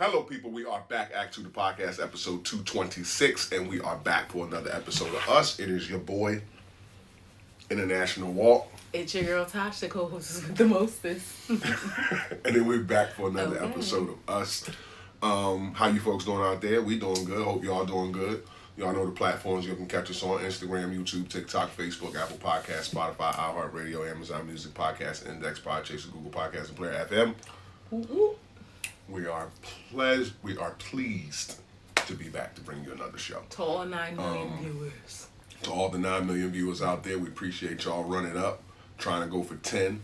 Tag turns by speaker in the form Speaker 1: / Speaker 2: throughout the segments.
Speaker 1: Hello, people. We are back at A2TP Podcast, episode 226, and we are back for another episode of us. It is your boy, International Walk.
Speaker 2: It's your girl Tosh, the co-host with the mostest.
Speaker 1: And then we're back for another episode of us. How you folks doing out there? We doing good. Hope y'all doing good. Y'all know the platforms you can catch us on: Instagram, YouTube, TikTok, Facebook, Apple Podcasts, Spotify, iHeartRadio, Amazon Music, Podcast Index, Podchaser, Google Podcasts, and Player FM.
Speaker 2: Ooh.
Speaker 1: We are pleased to be back to bring you another show.
Speaker 2: To all 9 million viewers.
Speaker 1: To all the 9 million viewers out there, we appreciate y'all running up, trying to go for 10.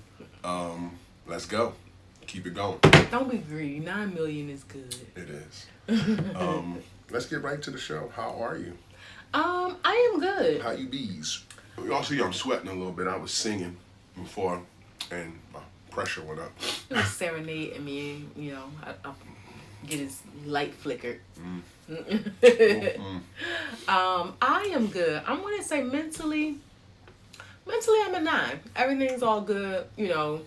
Speaker 1: Let's go. Keep it going.
Speaker 2: Don't be greedy. 9 million is good.
Speaker 1: It is. Let's get right to the show. How are you?
Speaker 2: I am good.
Speaker 1: How you bees? Y'all see I'm sweating a little bit. I was singing before, and my pressure went up.
Speaker 2: It was serenading me, you know, I get his light flickered. I am good. I'm going to say mentally I'm a 9. Everything's all good, you know,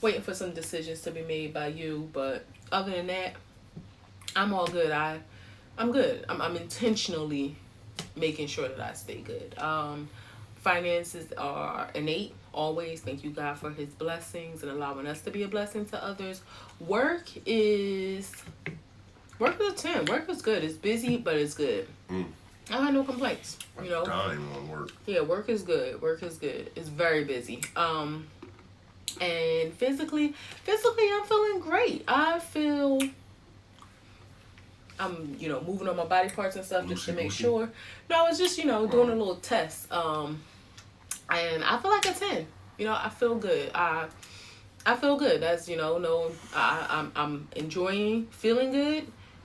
Speaker 2: waiting for some decisions to be made by you. But other than that, I'm all good. I'm good. I'm intentionally making sure that I stay good. Finances are an 8. Always thank you, God, for his blessings and allowing us to be a blessing to others. Work is a 10. Work is good. It's busy, but it's good. I have no complaints. You know,
Speaker 1: dying on work.
Speaker 2: Yeah, work is good. Work is good. It's very busy. And physically, I'm feeling great. I'm, you know, moving on my body parts and stuff just to make sure. No, it's just, you know, doing a little test. And I feel like a 10. You know, I feel good. I feel good. That's, you know, I'm enjoying feeling good.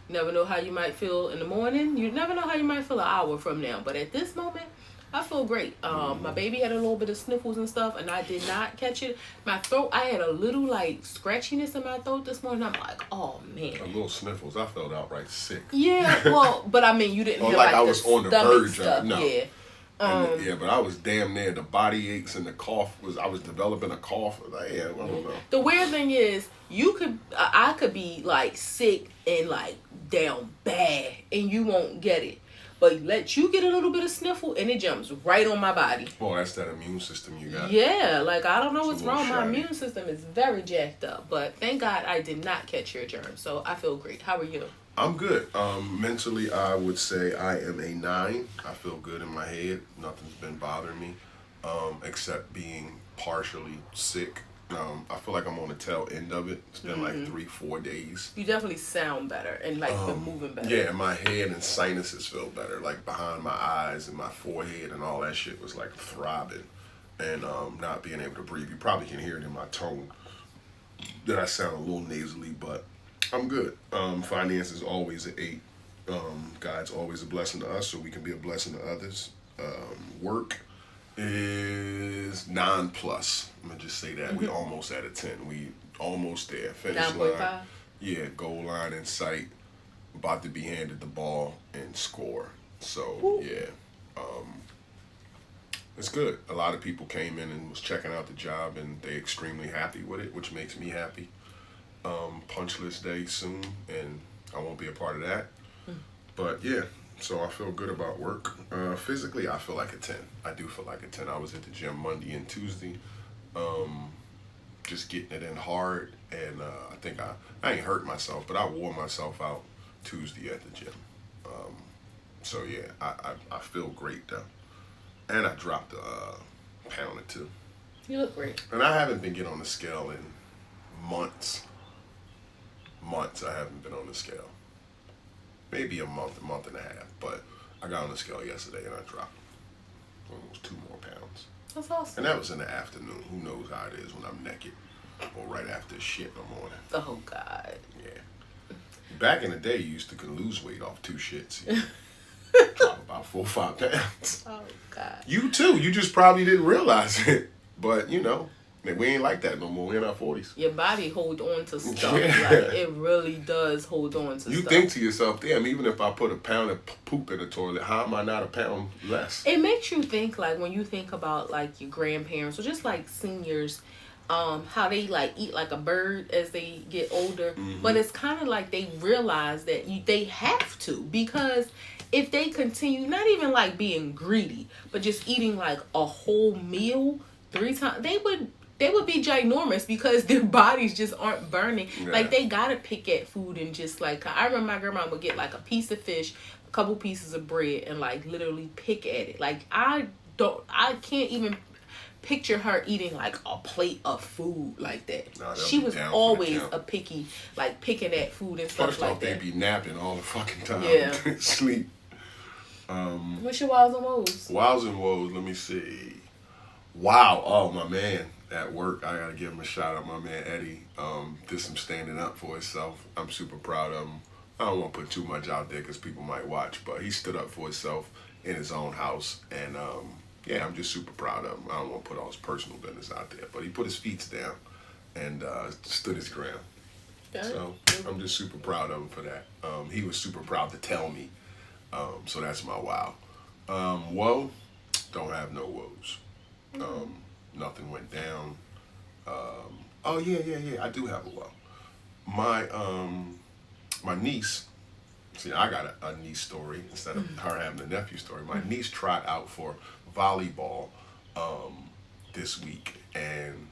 Speaker 2: You never know how you might feel in the morning. You never know how you might feel an hour from now. But at this moment, I feel great. My baby had a little bit of sniffles and stuff, and I did not catch it. My throat, I had a little, like, scratchiness in my throat this morning. I'm like, oh, man.
Speaker 1: A little sniffles. I felt outright sick.
Speaker 2: Yeah, well, but I mean, you didn't have,
Speaker 1: like I was on the verge
Speaker 2: stuff.
Speaker 1: of it. No.
Speaker 2: Yeah.
Speaker 1: Yeah, but I was damn near. The body aches and the cough I was developing a cough. Like, yeah, I don't know.
Speaker 2: The weird thing is, I could be like sick and like down bad, and you won't get it. But let you get a little bit of sniffle, and it jumps right on my body.
Speaker 1: Well, that's that immune system you got.
Speaker 2: Yeah, like I don't know what's wrong. My immune system is very jacked up. But thank God I did not catch your germ, so I feel great. How are you?
Speaker 1: I'm good. Mentally, I would say I am a 9. I feel good in my head. Nothing's been bothering me, except being partially sick. I feel like I'm on the tail end of it. It's been like 3-4 days.
Speaker 2: You definitely sound better and like been moving better.
Speaker 1: Yeah, my head and sinuses feel better. Like behind my eyes and my forehead and all that shit was like throbbing, and not being able to breathe. You probably can hear it in my tone that I sound a little nasally, but I'm good. Finance is always an 8. God's always a blessing to us, so we can be a blessing to others. Work is 9+. I'm gonna just say that. We almost at a 10. We almost there. Finish
Speaker 2: 9.5?
Speaker 1: line. Yeah, goal line in sight. About to be handed the ball and score. So yeah. It's good. A lot of people came in and was checking out the job, and they're extremely happy with it, which makes me happy. Punch list day soon, and I won't be a part of that. But yeah, so I feel good about work. Physically, I feel like a 10. I do feel like a 10. I was at the gym Monday and Tuesday, just getting it in hard, and I think I ain't hurt myself, but I wore myself out Tuesday at the gym. So yeah, I feel great though, and I dropped a pound or 2.
Speaker 2: You look great.
Speaker 1: And I haven't been getting on the scale in months. I haven't been on the scale. Maybe a month and a half. But I got on the scale yesterday and I dropped almost 2 more pounds.
Speaker 2: That's awesome.
Speaker 1: And that was in the afternoon. Who knows how it is when I'm naked or right after shit in the morning.
Speaker 2: Oh, God.
Speaker 1: Yeah. Back in the day, you used to could lose weight off 2 shits. Drop about 4 or 5 pounds.
Speaker 2: Oh, God.
Speaker 1: You too. You just probably didn't realize it. But, you know. We ain't like that no more. We're in our 40s.
Speaker 2: Your body hold on to stuff.
Speaker 1: Yeah.
Speaker 2: Like, it really does hold on to stuff.
Speaker 1: You think to yourself, damn, even if I put a pound of poop in the toilet, how am I not a pound less?
Speaker 2: It makes you think, like, when you think about, like, your grandparents or just, like, seniors, how they like eat like a bird as they get older.
Speaker 1: Mm-hmm.
Speaker 2: But it's kind of like they realize that they have to, because if they continue not even like being greedy, but just eating like a whole meal 3 times, they would be ginormous because their bodies just aren't burning.
Speaker 1: Yeah.
Speaker 2: Like they gotta pick at food and just like, I remember my grandma would get like a piece of fish, a couple pieces of bread, and like literally pick at it. Like I can't even picture her eating like a plate of food like that.
Speaker 1: Nah,
Speaker 2: she was always a picky, like picking at food and stuff
Speaker 1: First
Speaker 2: like
Speaker 1: off,
Speaker 2: that.
Speaker 1: they be napping all the fucking time.
Speaker 2: Yeah.
Speaker 1: Sleep.
Speaker 2: What's your wows and woes?
Speaker 1: Wows and woes, let me see. Wow, oh my man at work, I gotta give him a shout out. My man Eddie did some standing up for himself. I'm super proud of him. I don't want to put too much out there because people might watch, but he stood up for himself in his own house, and yeah, I'm just super proud of him. I don't want to put all his personal business out there, but he put his feet down and stood his ground.
Speaker 2: Okay.
Speaker 1: So I'm just super proud of him for that. He was super proud to tell me. So that's my wow. Woe, don't have no woes. Nothing went down. Oh yeah. I do have a woe. My niece. See, I got a niece story instead of her having a nephew story. My niece tried out for volleyball this week, and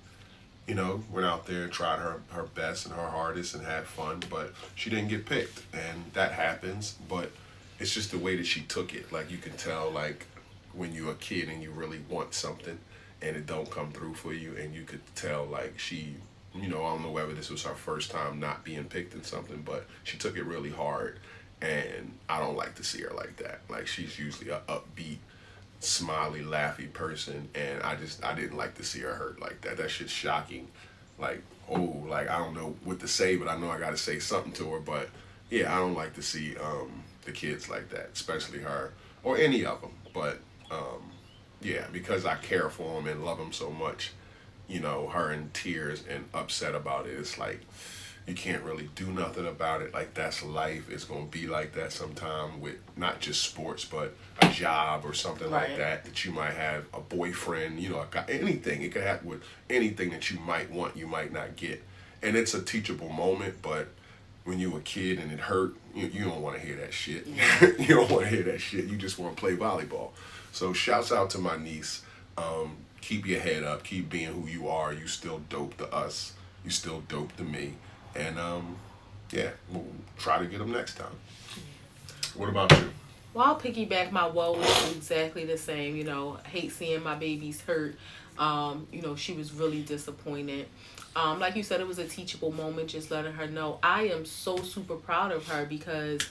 Speaker 1: went out there and tried her best and her hardest and had fun, but she didn't get picked, and that happens. But it's just the way that she took it. Like, you can tell, like, when you're a kid and you really want something and it don't come through for you, and you could tell, like, she, I don't know whether this was her first time not being picked in something, but she took it really hard, and I don't like to see her like that. Like, she's usually a upbeat, smiley, laughy person, and I didn't like to see her hurt like that. That shit's shocking. Like, I don't know what to say, but I know I gotta say something to her. But yeah, I don't like to see the kids like that, especially her or any of them. But yeah, because I care for them and love them so much, her in tears and upset about it. It's like, you can't really do nothing about it. Like, that's life. It's going to be like that sometime with not just sports, but a job or something like that you might have, a boyfriend, anything. It could happen with anything that you might want, you might not get. And it's a teachable moment, but when you were a kid and it hurt, you don't want to hear that shit. You don't want to hear that shit. You just want to play volleyball. So shouts out to my niece. Keep your head up. Keep being who you are. You still dope to us. You still dope to me. And yeah, we'll try to get them next time. What about you?
Speaker 2: Well, I'll piggyback my woes exactly the same. I hate seeing my babies hurt. She was really disappointed. Like you said, it was a teachable moment, just letting her know. I am so super proud of her, because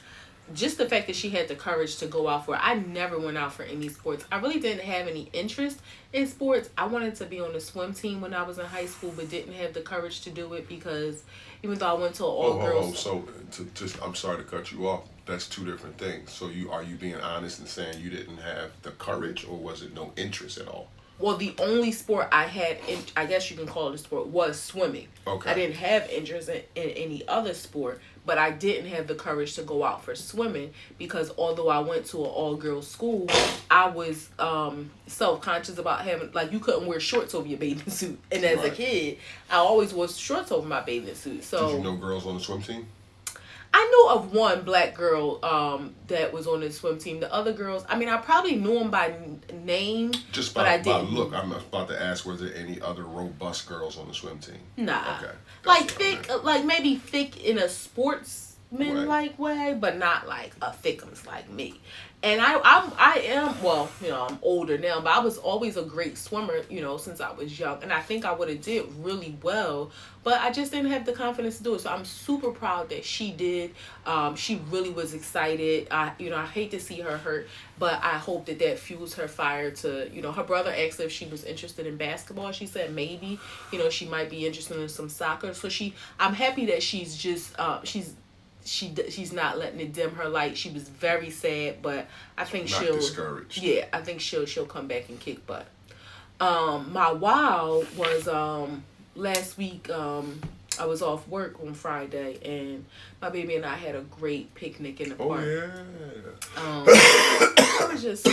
Speaker 2: just the fact that she had the courage to go out for it. I never went out for any sports. I really didn't have any interest in sports. I wanted to be on the swim team when I was in high school, but didn't have the courage to do it, because even though I went to an all-girls...
Speaker 1: So, I'm sorry to cut you off. That's two different things. So are you being honest and saying you didn't have the courage, or was it no interest at all?
Speaker 2: Well, the only sport I had, I guess you can call it a sport, was swimming. Okay. I didn't have interest in any other sport, but I didn't have the courage to go out for swimming, because although I went to an all-girls school, I was self-conscious about having, like, you couldn't wear shorts over your bathing suit. And as a kid, I always wore shorts over my bathing suit. So,
Speaker 1: did you know girls on the swim team?
Speaker 2: I knew of one black girl that was on the swim team. The other girls, I probably knew them by name,
Speaker 1: just
Speaker 2: but I didn't.
Speaker 1: Look, I'm about to ask, were there any other robust girls on the swim team?
Speaker 2: Nah.
Speaker 1: Okay.
Speaker 2: Like thick, like maybe thick in a sportsman-like way, but not like a thickums like me. And I am, well, I'm older now, but I was always a great swimmer, since I was young. And I think I would have did really well, but I just didn't have the confidence to do it. So I'm super proud that she did. She really was excited. I hate to see her hurt, but I hope that fuels her fire to, her brother asked her if she was interested in basketball. She said maybe, she might be interested in some soccer. So I'm happy that she's just, she's not letting it dim her light. She was very sad, but I think
Speaker 1: not
Speaker 2: she'll
Speaker 1: discouraged.
Speaker 2: Yeah, I think she'll come back and kick butt. My wow was last week. I was off work on Friday, and my baby and I had a great picnic in the park.
Speaker 1: Oh yeah.
Speaker 2: I was just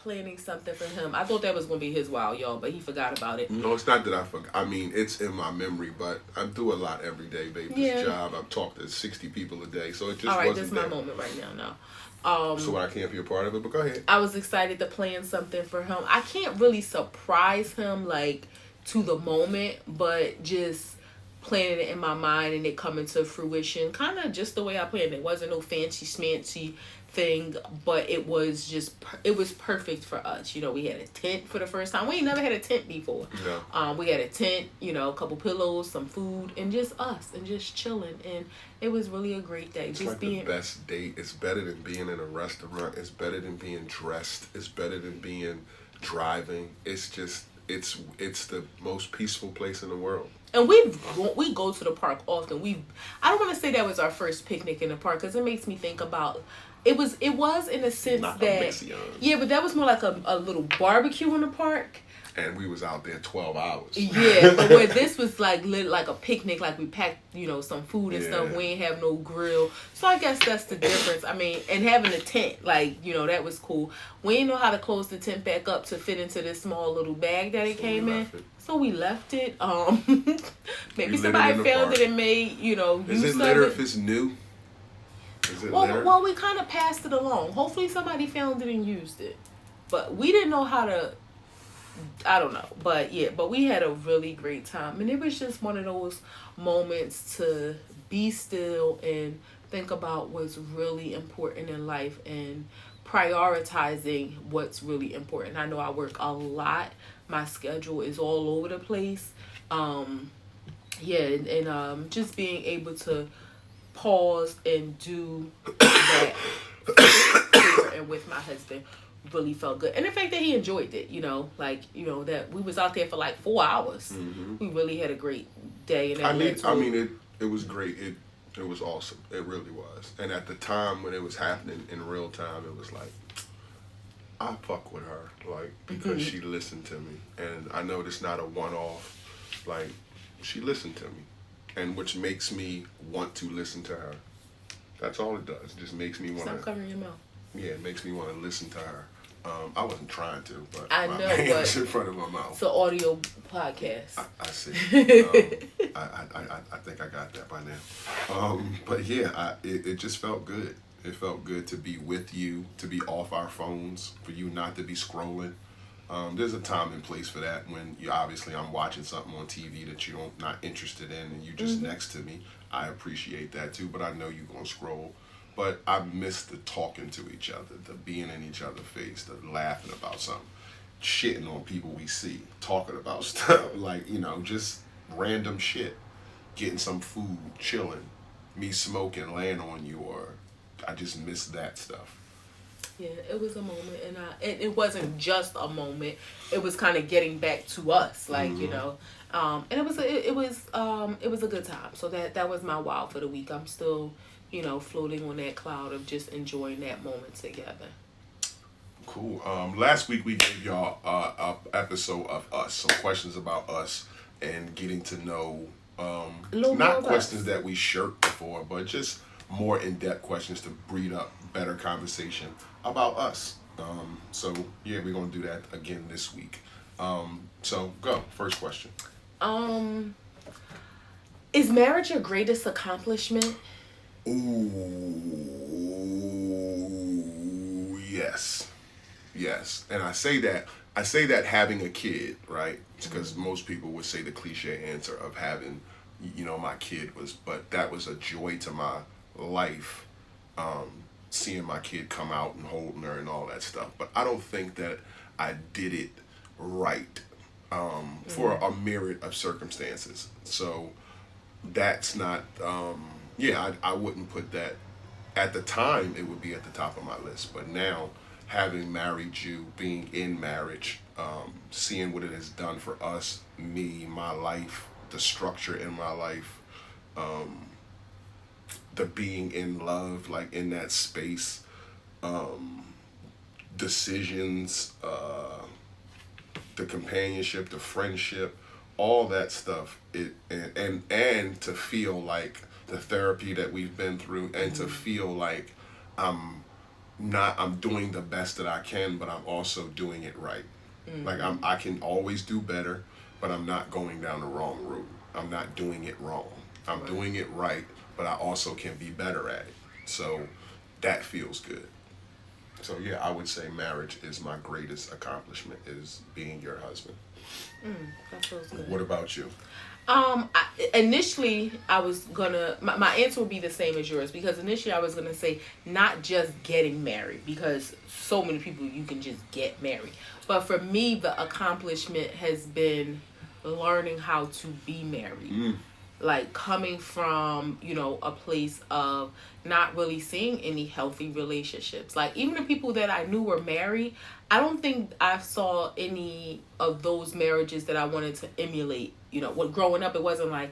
Speaker 2: planning something for him. I thought that was gonna be his wow, y'all, but he forgot about it.
Speaker 1: No, it's not that I forgot. I mean, it's in my memory, but I do a lot every day, babe. This job, I've talked to 60 people a day, so it just
Speaker 2: all right,
Speaker 1: wasn't
Speaker 2: this is my
Speaker 1: there.
Speaker 2: moment right now. No.
Speaker 1: So I can't be a part of it, but go ahead.
Speaker 2: I was excited to plan something for him. I can't really surprise him like to the moment, but just planning it in my mind and it coming to fruition, kind of just the way I planned it. It wasn't no fancy schmancy thing, but it was just it was perfect for us. You know, we had a tent for the first time. We ain't never had a tent before.
Speaker 1: No.
Speaker 2: We had a tent, you know, a couple pillows, some food, and just us and just chilling. And it was really a great day.
Speaker 1: It's
Speaker 2: just
Speaker 1: like
Speaker 2: being
Speaker 1: the best date. It's better than being in a restaurant. It's better than being dressed. It's better than being driving. It's just it's the most peaceful place in the world.
Speaker 2: And we go to the park often. I don't want to say that was our first picnic in the park because it makes me think about it was in a sense
Speaker 1: Not
Speaker 2: that yeah, but that was more like a little barbecue in the park.
Speaker 1: And we was out there 12 hours.
Speaker 2: Yeah, but where this was like lit like a picnic, like we packed, you know, some food and stuff. We ain't have no grill. So I guess that's the difference. I mean, and having a tent, like, you know, that was cool. We didn't know how to close the tent back up to fit into this small little bag that it came in. So we left it. Maybe somebody found it and made, you know,
Speaker 1: Is it litter if it's new? Is it litter?
Speaker 2: Well, we kind of passed it along. Hopefully somebody found it and used it. But we didn't know how to, I don't know. But yeah, but we had a really great time. And it was just one of those moments to be still and think about what's really important in life and prioritizing what's really important. I know I work a lot. My schedule is all over the place. Just being able to pause and do that and with my husband really felt good. And the fact that he enjoyed it, you know, like, you know, that we was out there for like 4 hours. Mm-hmm. We really had a great day. And
Speaker 1: it was great. It was awesome. It really was. And at the time when it was happening in real time, it was like, I fuck with her, like, because she listened to me. And I know it's not a one-off, like, she listened to me. And which makes me want to listen to her. That's all it does. It just makes me want to...
Speaker 2: Stop covering your mouth.
Speaker 1: Yeah, it makes me want to listen to her. I wasn't trying to, but
Speaker 2: I
Speaker 1: my
Speaker 2: know,
Speaker 1: hand
Speaker 2: but
Speaker 1: was in front of my mouth.
Speaker 2: It's an audio podcast.
Speaker 1: I see. I think I got that by now. But yeah, it just felt good. It felt good to be with you, to be off our phones, for you not to be scrolling. There's a time and place for that when I'm watching something on TV that you're not interested in and you're just next to me. I appreciate that too, but I know you're going to scroll. But I miss the talking to each other, the being in each other's face, the laughing about something, shitting on people we see, talking about stuff, like, you know, just random shit, getting some food, chilling, me smoking, laying on you, or I just miss that stuff.
Speaker 2: Yeah, it was a moment, and it wasn't just a moment. It was kind of getting back to us, like, you know, and it was a good time. So that was my wow for the week. I'm still, you know, floating on that cloud of just enjoying that moment together.
Speaker 1: Cool. Last week we gave y'all a episode of us, some questions about us, and getting to know not questions that we shirked before, but just more in-depth questions to breed up better conversation about us. So yeah, we're gonna do that again this week. So go. First question.
Speaker 2: Is marriage your greatest accomplishment?
Speaker 1: Ooh, yes. And I say that having a kid, right? Because most people would say the cliche answer of having, you know, my kid but that was a joy to my life, seeing my kid come out and holding her and all that stuff. But I don't think that I did it right, for a myriad of circumstances. So that's not, I wouldn't put that. At the time, it would be at the top of my list. But now, having married you, being in marriage, seeing what it has done for us, me, my life, the structure in my life, the being in love, like in that space, decisions, the companionship, the friendship, all that stuff, and to feel like the therapy that we've been through, and to feel like I'm I'm doing the best that I can, but I'm also doing it right. Like
Speaker 2: Mm-hmm.
Speaker 1: I can always do better, but I'm not going down the wrong route. I'm not doing it wrong. I'm
Speaker 2: Right.
Speaker 1: doing it right, but I also can be better at it. So that feels good. So yeah, I would say marriage is my greatest accomplishment is being your husband.
Speaker 2: That feels good.
Speaker 1: What about you?
Speaker 2: Initially, I was gonna my answer would be the same as yours because initially I was gonna say not just getting married because so many people you can just get married, but for me the accomplishment has been learning how to be married,
Speaker 1: Mm.
Speaker 2: like coming from a place of not really seeing any healthy relationships. Like even the people that I knew were married, I don't think I saw any of those marriages that I wanted to emulate. When growing up, it wasn't like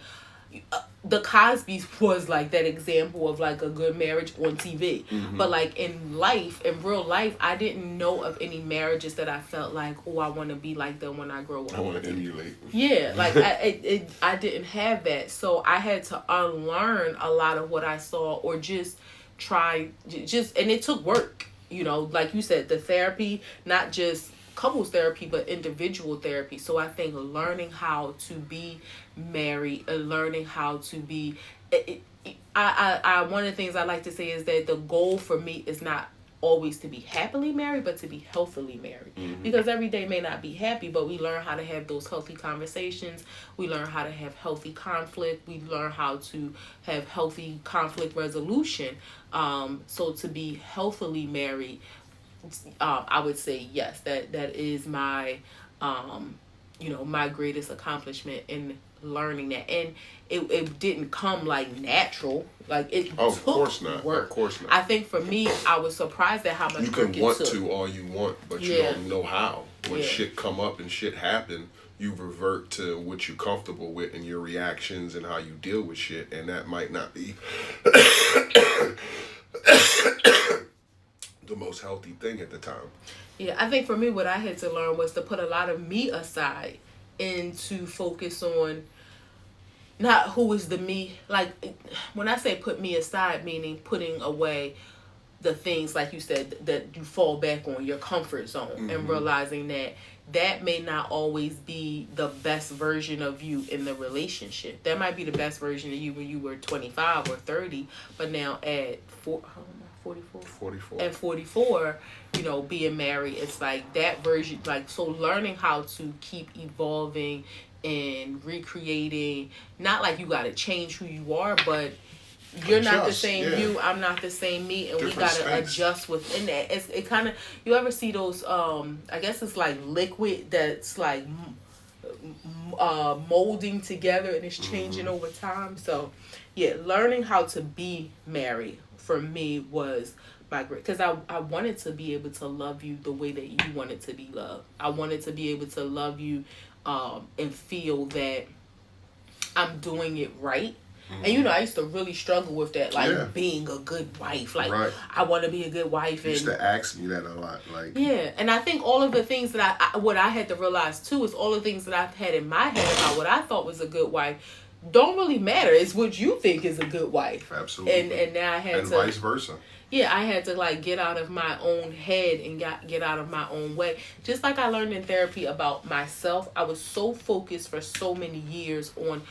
Speaker 2: the Cosby's was like that example of like a good marriage on TV.
Speaker 1: Mm-hmm.
Speaker 2: But like in life, in real life, I didn't know of any marriages that I felt like, oh, I want to be like them when I grow up.
Speaker 1: I want to emulate.
Speaker 2: Yeah, like I didn't have that, so I had to unlearn a lot of what I saw, or just try, and it took work. Like you said, the therapy, not just couples therapy, but individual therapy. So I think learning how to be married, learning how to be, one of the things I like to say is that the goal for me is not always to be happily married, but to be healthily married.
Speaker 1: Mm-hmm.
Speaker 2: Because every day may not be happy, but we learn how to have those healthy conversations. We learn how to have healthy conflict. We learn how to have healthy conflict resolution. So to be healthily married, I would say yes. That is my, my greatest accomplishment in learning that, and it didn't come like natural. Like it
Speaker 1: Oh,
Speaker 2: took
Speaker 1: of course not.
Speaker 2: work.
Speaker 1: Of course not.
Speaker 2: I think for me, I was surprised at how much
Speaker 1: You
Speaker 2: work
Speaker 1: can
Speaker 2: it
Speaker 1: want
Speaker 2: took.
Speaker 1: to all you want, but you
Speaker 2: Yeah.
Speaker 1: don't know how. When
Speaker 2: Yeah.
Speaker 1: shit come up and shit happen, you revert to what you're comfortable with and your reactions and how you deal with shit, and that might not be the most healthy thing at the time.
Speaker 2: Yeah, I think for me, what I had to learn was to put a lot of me aside and to focus on not who is the me. Like when I say put me aside, meaning putting away the things like you said that you fall back on, your comfort zone,
Speaker 1: Mm-hmm.
Speaker 2: and realizing that that may not always be the best version of you in the relationship. That might be the best version of you when you were 25 or 30, but now at 44
Speaker 1: 44.
Speaker 2: at 44, being married, it's like that version. Like, so learning how to keep evolving and recreating, not like you got to change who you are, but you're not the
Speaker 1: Adjust,
Speaker 2: same
Speaker 1: yeah.
Speaker 2: you, I'm not the same me, and we
Speaker 1: Different
Speaker 2: gotta
Speaker 1: space.
Speaker 2: adjust within that. It kind of, you ever see those I guess it's like liquid that's like molding together and it's changing
Speaker 1: Mm-hmm.
Speaker 2: over time. So yeah, learning how to be married for me was my great, because I wanted to be able to love you the way that you wanted to be loved. I wanted to be able to love you and feel that I'm doing it right. And I used to really struggle with that, like
Speaker 1: Yeah.
Speaker 2: being a good wife. Like
Speaker 1: Right.
Speaker 2: I want to be a good wife,
Speaker 1: You used
Speaker 2: and
Speaker 1: to ask me that a lot. Like,
Speaker 2: yeah, and I think all of the things that what I had to realize too is all the things that I've had in my head about what I thought was a good wife don't really matter. It's what you think is a good wife.
Speaker 1: absolutely.
Speaker 2: And now I had
Speaker 1: And
Speaker 2: to,
Speaker 1: vice versa.
Speaker 2: yeah, I had to like get out of my own head and get out of my own way. Just like I learned in therapy about myself, I was so focused for so many years on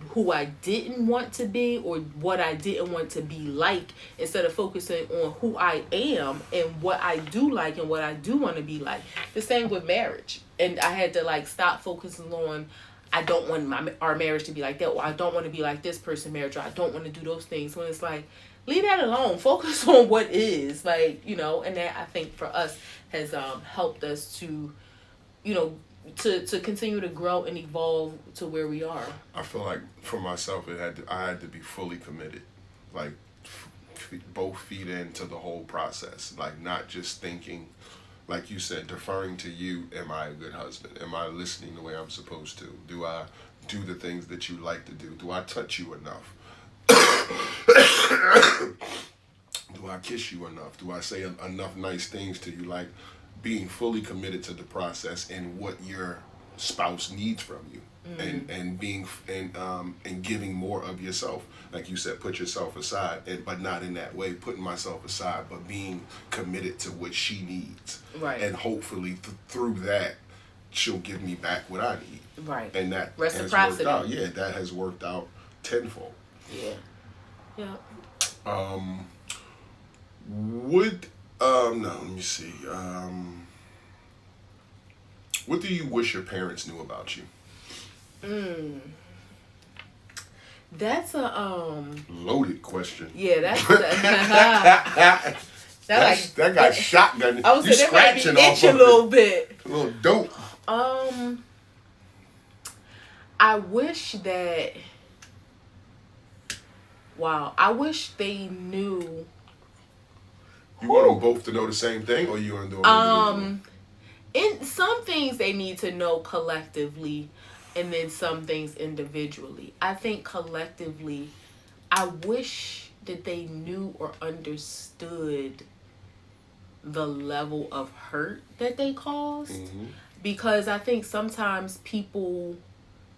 Speaker 2: who I didn't want to be or what I didn't want to be like, instead of focusing on who I am and what I do like and what I do want to be like. The same with marriage. And I had to like stop focusing on, I don't want our marriage to be like that, or I don't want to be like this person marriage, or I don't want to do those things. When it's like, leave that alone. Focus on what is, like, and that I think for us has helped us to, to continue to grow and evolve to where we are.
Speaker 1: I feel like for myself, I had to be fully committed, like both feet into the whole process, like not just thinking, like you said, deferring to you. Am I a good husband? Am I listening the way I'm supposed to? Do I do the things that you like to do? Do I touch you enough? Do I kiss you enough? Do I say enough nice things to you? Like being fully committed to the process and what you're spouse needs from you. And being and giving more of yourself, like you said, put yourself aside, but not in that way, putting myself aside, but being committed to what she needs,
Speaker 2: Right.
Speaker 1: and hopefully through that, she'll give me back what I need,
Speaker 2: Right.
Speaker 1: and that
Speaker 2: Reciprocity.
Speaker 1: has worked out. Yeah, that has worked out tenfold.
Speaker 2: Yeah. Yeah.
Speaker 1: Would no, let me see. What do you wish your parents knew about you?
Speaker 2: That's a
Speaker 1: Loaded question.
Speaker 2: Yeah, that's
Speaker 1: That got shotgun.
Speaker 2: I was
Speaker 1: You
Speaker 2: saying that might be
Speaker 1: scratching off
Speaker 2: itch a
Speaker 1: of
Speaker 2: little
Speaker 1: it.
Speaker 2: bit.
Speaker 1: A little dope.
Speaker 2: I wish that. Wow, I wish they knew.
Speaker 1: You want them both to know the same thing, or you want to do them individually?
Speaker 2: In some things they need to know collectively, and then some things individually. I think collectively, I wish that they knew or understood the level of hurt that they caused. Because I think sometimes people,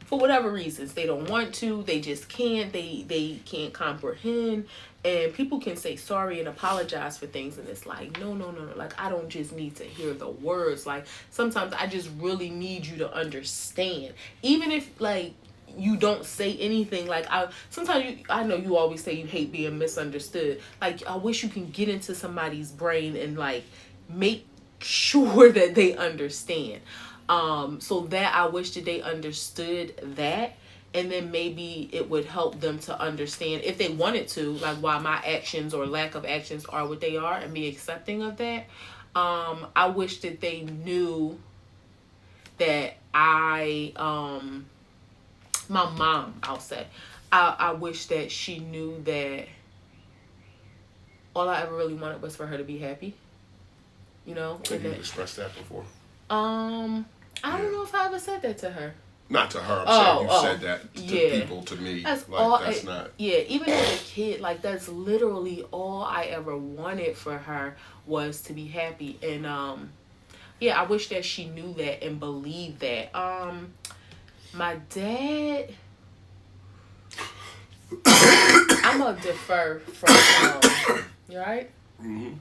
Speaker 2: for whatever reasons, they don't want to, they just can't, they can't comprehend, and people can say sorry and apologize for things, and it's like, no, like, I don't just need to hear the words, like, sometimes I just really need you to understand, even if, like, you don't say anything, like, I know you always say you hate being misunderstood, like, I wish you can get into somebody's brain and, like, make sure that they understand. So that I wish that they understood that, and then maybe it would help them to understand, if they wanted to, like, why my actions or lack of actions are what they are, and be accepting of that. I wish that they knew that my mom, I'll say, I wish that she knew that all I ever really wanted was for her to be happy. You know?
Speaker 1: Have you expressed that before?
Speaker 2: I don't know if I ever said that to her.
Speaker 1: Not to her, I'm saying you said that to people, to me.
Speaker 2: That's
Speaker 1: like,
Speaker 2: all.
Speaker 1: That's not.
Speaker 2: Yeah, even as a kid, like, that's literally all I ever wanted for her was to be happy. And, yeah, I wish that she knew that and believed that. My dad, I'm going to defer from, you right?
Speaker 1: Mm-hmm.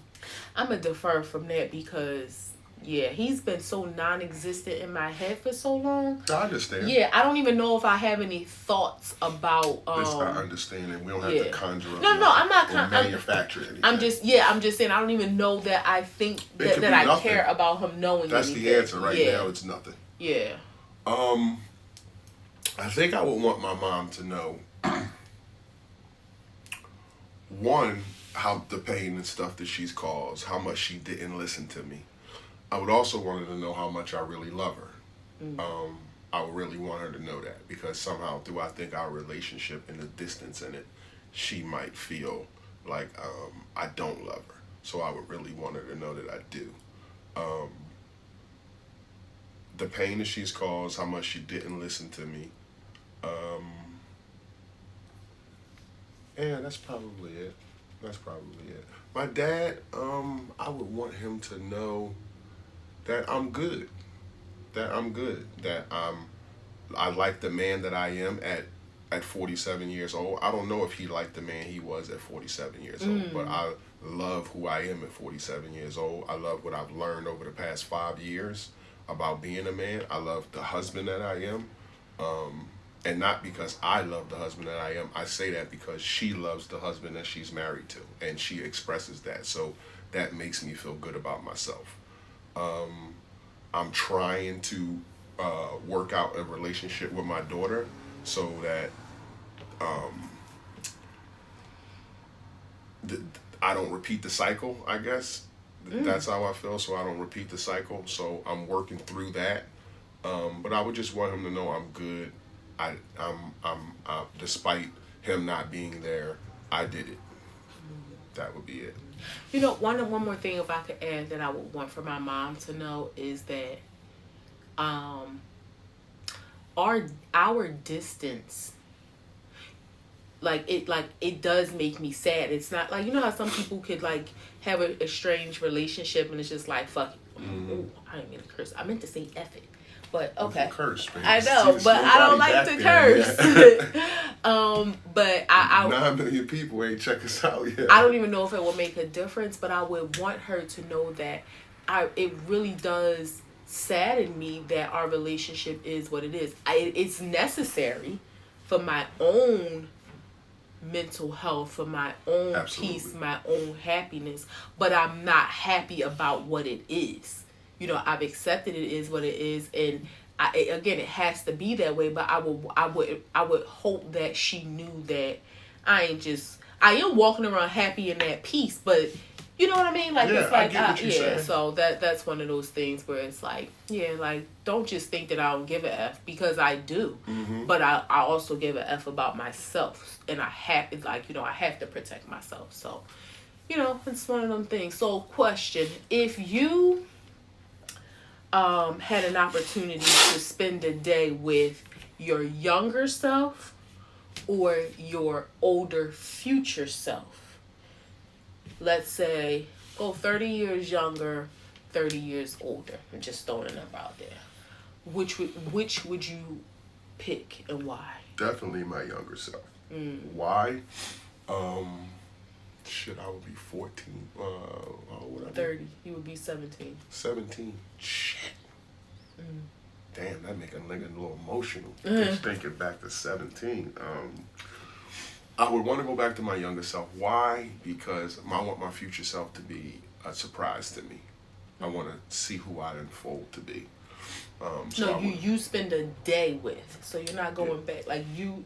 Speaker 2: I'm going to defer from that because, yeah, he's been so non-existent in my head for so long.
Speaker 1: I understand.
Speaker 2: Yeah, I don't even know if I have any thoughts about.
Speaker 1: I understand, and we don't have to conjure up.
Speaker 2: No, I'm not
Speaker 1: manufacture anything.
Speaker 2: I'm just saying I don't even know that I think that I
Speaker 1: nothing.
Speaker 2: care about him knowing.
Speaker 1: That's
Speaker 2: anything.
Speaker 1: the answer right now. It's nothing.
Speaker 2: Yeah.
Speaker 1: I think I would want my mom to know. One, how the pain and stuff that she's caused, how much she didn't listen to me. I would also want her to know how much I really love her. I would really want her to know that, because somehow through, I think, our relationship and the distance in it, she might feel like I don't love her. So I would really want her to know that I do. The pain that she's caused, how much she didn't listen to me. Yeah, that's probably it. My dad, I would want him to know that I'm good. That I like the man that I am at 47 years old. I don't know if he liked the man he was at 47 years old, but I love who I am at 47 years old. I love what I've learned over the past 5 years about being a man. I love the husband that I am. And not because I love the husband that I am. I say that because she loves the husband that she's married to, and she expresses that. So that makes me feel good about myself. I'm trying to work out a relationship with my daughter so that I don't repeat the cycle, I guess. That's how I feel, so I don't repeat the cycle. So I'm working through that. But I would just want him to know I'm good. I'm despite him not being there, I did it. That would be it.
Speaker 2: You know, one more thing, if I could add, that I would want for my mom to know is that our distance, it does make me sad. It's not like, you know how some people could, like, have a strange relationship and it's just like, fuck it. Ooh, I didn't mean to curse. I meant to say F it. But
Speaker 1: You
Speaker 2: okay.
Speaker 1: can curse, baby.
Speaker 2: I know,
Speaker 1: See,
Speaker 2: but I don't
Speaker 1: nobody
Speaker 2: like
Speaker 1: back
Speaker 2: to
Speaker 1: there
Speaker 2: curse.
Speaker 1: yet.
Speaker 2: But I
Speaker 1: 9 million people ain't check us out yet.
Speaker 2: I don't even know if it will make a difference, but I would want her to know that it really does sadden me that our relationship is what it is. It's necessary for my own mental health, for my own
Speaker 1: Absolutely.
Speaker 2: peace, my own happiness, but I'm not happy about what it is. I've accepted it is what it is, and again, it has to be that way. But I would hope that she knew that I am walking around happy and at peace, but you know what I mean? Like,
Speaker 1: Yeah,
Speaker 2: it's like,
Speaker 1: I get what you're saying.
Speaker 2: so that's one of those things where it's like, yeah, like, don't just think that I don't give a F, because I do.
Speaker 1: Mm-hmm.
Speaker 2: But I also give a F about myself, and I have to protect myself. So, it's one of them things. So, question, if you had an opportunity to spend a day with your younger self or your older future self, let's say, 30 years younger, 30 years older. I'm just throwing a number out there. Which would you pick and why?
Speaker 1: Definitely my younger self. Why? Shit, I would be 14. What would I be?
Speaker 2: 30. You would be 17.
Speaker 1: 17. Shit. Damn, that make a nigga a little emotional. Just thinking back to 17. I would want to go back to my younger self. Why? Because I want my future self to be a surprise to me. I want to see who I unfold to be. So
Speaker 2: you spend a day with. So you're not going back. Like you...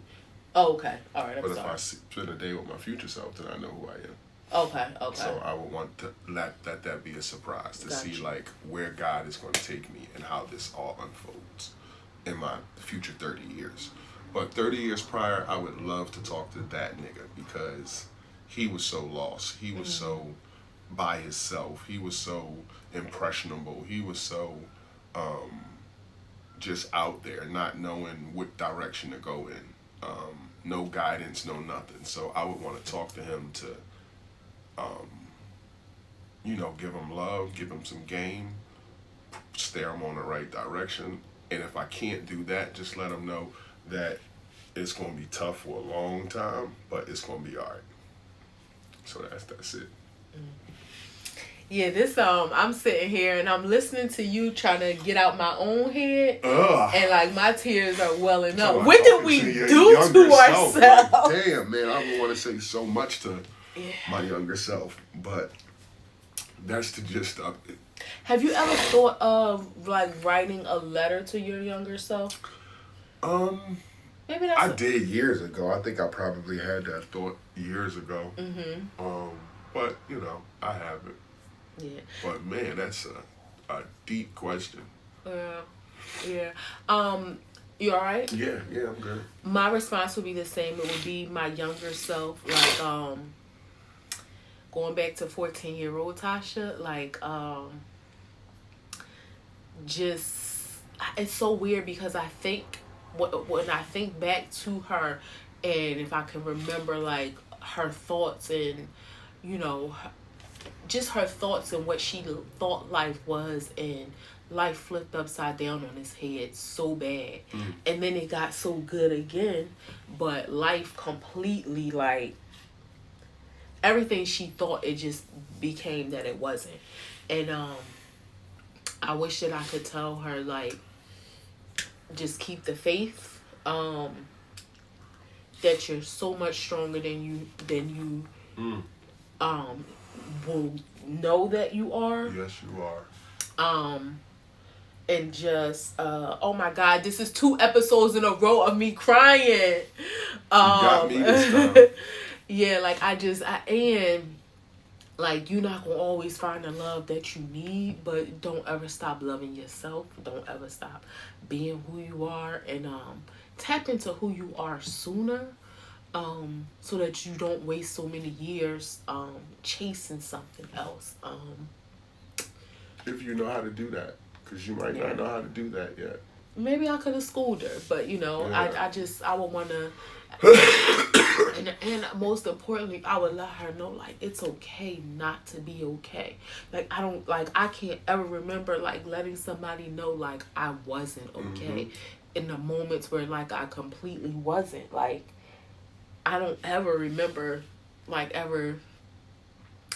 Speaker 2: Oh, okay. All right, I'm
Speaker 1: but
Speaker 2: sorry.
Speaker 1: if I spend a day with my future self, then I know who I am.
Speaker 2: Okay.
Speaker 1: So I would want to let that be a surprise to see like where God is going to take me and how this all unfolds in my future 30 years. But 30 years prior, I would love to talk to that nigga because he was so lost. He was so by himself. He was so impressionable. He was so just out there, not knowing what direction to go in. No guidance, no nothing. So I would want to talk to him to give him love, give him some game, steer him on the right direction. And if I can't do that, just let him know that it's going to be tough for a long time, but it's going to be all right. So that's it.
Speaker 2: Yeah, this I'm sitting here and I'm listening to you trying to get out my own head, and like my tears are welling up. What did we do to ourselves?
Speaker 1: Like, damn, man, I would want to say so much to my younger self, but that's to just
Speaker 2: Have you ever thought of like writing a letter to your younger self? Maybe
Speaker 1: I did years ago. I think I probably had that thought years ago. But I haven't.
Speaker 2: Yeah.
Speaker 1: But man, that's a deep question.
Speaker 2: Yeah. You all right?
Speaker 1: Yeah, I'm good.
Speaker 2: My response would be the same. It would be my younger self, like going back to 14-year-old Tasha, like just it's so weird because I think when I think back to her, and if I can remember like her thoughts and just her thoughts and what she thought life was, and life flipped upside down on his head so bad, and then it got so good again, but life completely, like everything she thought, it just became that it wasn't. And I wish that I could tell her, like, just keep the faith, that you're so much stronger than you will know that you are.
Speaker 1: Yes, you are.
Speaker 2: And just oh my God, this is 2 episodes in a row of me crying.
Speaker 1: You got me this time.
Speaker 2: Yeah, like I am. Like, you're not gonna always find the love that you need, but don't ever stop loving yourself. Don't ever stop being who you are, and tap into who you are sooner, so that you don't waste so many years chasing something else.
Speaker 1: If you know how to do that, because you might not know how to do that yet.
Speaker 2: Maybe I could have schooled her, but I would want to. And most importantly, I would let her know like it's okay not to be okay. Like I can't ever remember like letting somebody know like I wasn't okay in the moments where like I completely wasn't. Like I don't ever remember like ever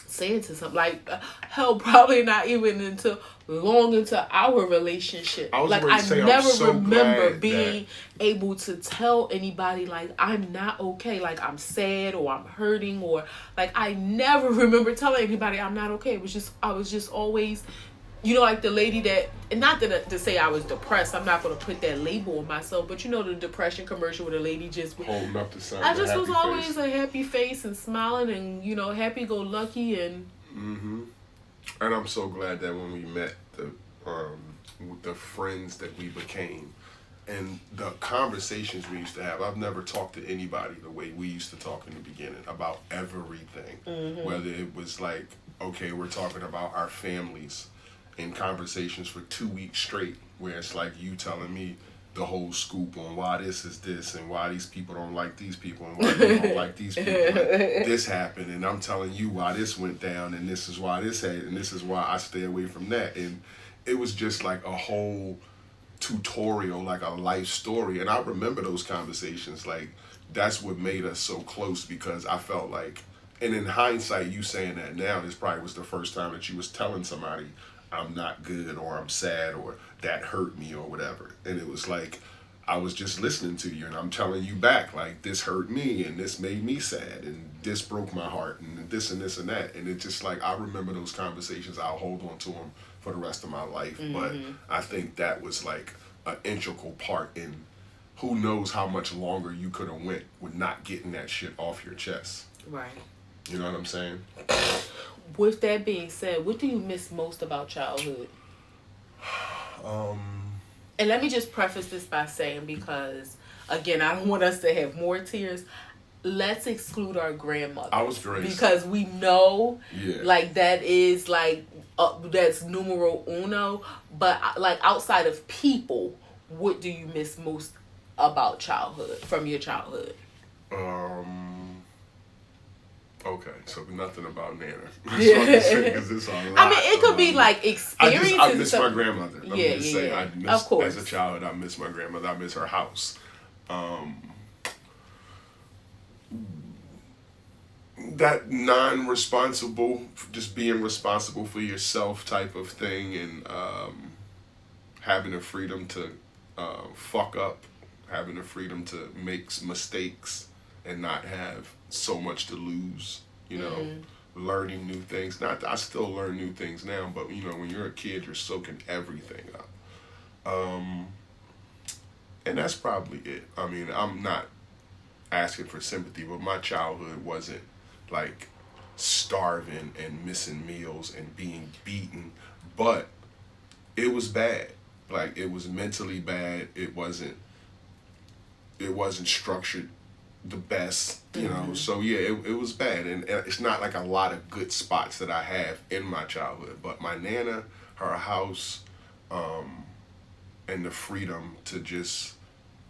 Speaker 2: saying to something like hell, probably not even until long into our relationship.
Speaker 1: I was
Speaker 2: Like
Speaker 1: going to
Speaker 2: I
Speaker 1: say, I'm
Speaker 2: never
Speaker 1: so
Speaker 2: remember
Speaker 1: glad
Speaker 2: being able to tell anybody like I'm not okay, like I'm sad or I'm hurting, or like I never remember telling anybody I'm not okay. It was just I was just always, you know, like the lady that, and not that to say I was depressed, I'm not going to put that label on myself, but you know the depression commercial where the lady just
Speaker 1: holding up the sign.
Speaker 2: I just was always face. A happy face and smiling and, you know, happy-go-lucky and...
Speaker 1: And I'm so glad that when we met, the friends that we became and the conversations we used to have, I've never talked to anybody the way we used to talk in the beginning about everything. Whether it was like, okay, we're talking about our families in conversations for 2 weeks straight, where it's like you telling me the whole scoop on why this is this and why these people don't like these people and why they don't like these people and this happened, and I'm telling you why this went down and this is why this had and this is why I stay away from that. And it was just like a whole tutorial, like a life story. And I remember those conversations. Like that's what made us so close, because I felt like, and in hindsight, you saying that now, this probably was the first time that you was telling somebody I'm not good or I'm sad or that hurt me or whatever. And it was like I was just listening to you and I'm telling you back like this hurt me and this made me sad and this broke my heart and this and this and that. And it's just like I remember those conversations. I'll hold on to them for the rest of my life. But I think that was like an integral part in who knows how much longer you could have went with not getting that shit off your chest.
Speaker 2: Right.
Speaker 1: You know what I'm saying?
Speaker 2: With that being said, what do you miss most about childhood? And let me just preface this by saying, because again, I don't want us to have more tears. Let's exclude our grandmother.
Speaker 1: I was great.
Speaker 2: Because we know, like that is like that's numero uno. But like outside of people, what do you miss most about childhood, from your childhood?
Speaker 1: Okay, so nothing about Nana.
Speaker 2: Yeah.
Speaker 1: I
Speaker 2: mean, it could be like experiences.
Speaker 1: I miss my grandmother. Let me just say, I miss,
Speaker 2: of course.
Speaker 1: As a child, I miss my grandmother. I miss her house. That non-responsible, just being responsible for yourself type of thing, and having the freedom to fuck up, having the freedom to make mistakes and not have so much to lose, you know, learning new things. Not that I still learn new things now, but you know, when you're a kid, you're soaking everything up. And that's probably it. I mean, I'm not asking for sympathy, but my childhood wasn't like starving and missing meals and being beaten, but it was bad. Like it was mentally bad. It wasn't structured the best, you know. So yeah, it was bad, and it's not like a lot of good spots that I have in my childhood, but my Nana, her house, and the freedom to just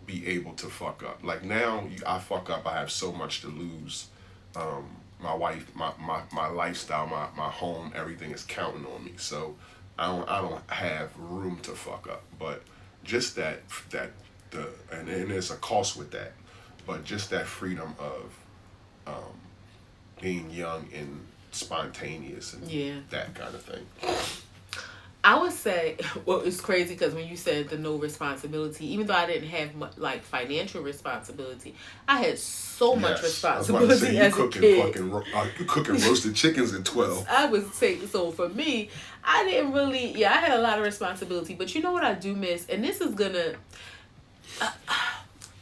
Speaker 1: be able to fuck up. Like now, I fuck up, I have so much to lose. My wife, my lifestyle, my home, everything is counting on me. So I don't have room to fuck up. But just and there's a cost with that. But just that freedom of being young and spontaneous and that kind of thing.
Speaker 2: I would say, well, it's crazy because when you said the no responsibility, even though I didn't have like financial responsibility, I had so much responsibility as a kid.
Speaker 1: You cooking roasted chickens at 12.
Speaker 2: I would say, so for me, I didn't really, I had a lot of responsibility. But you know what I do miss? And this is gonna,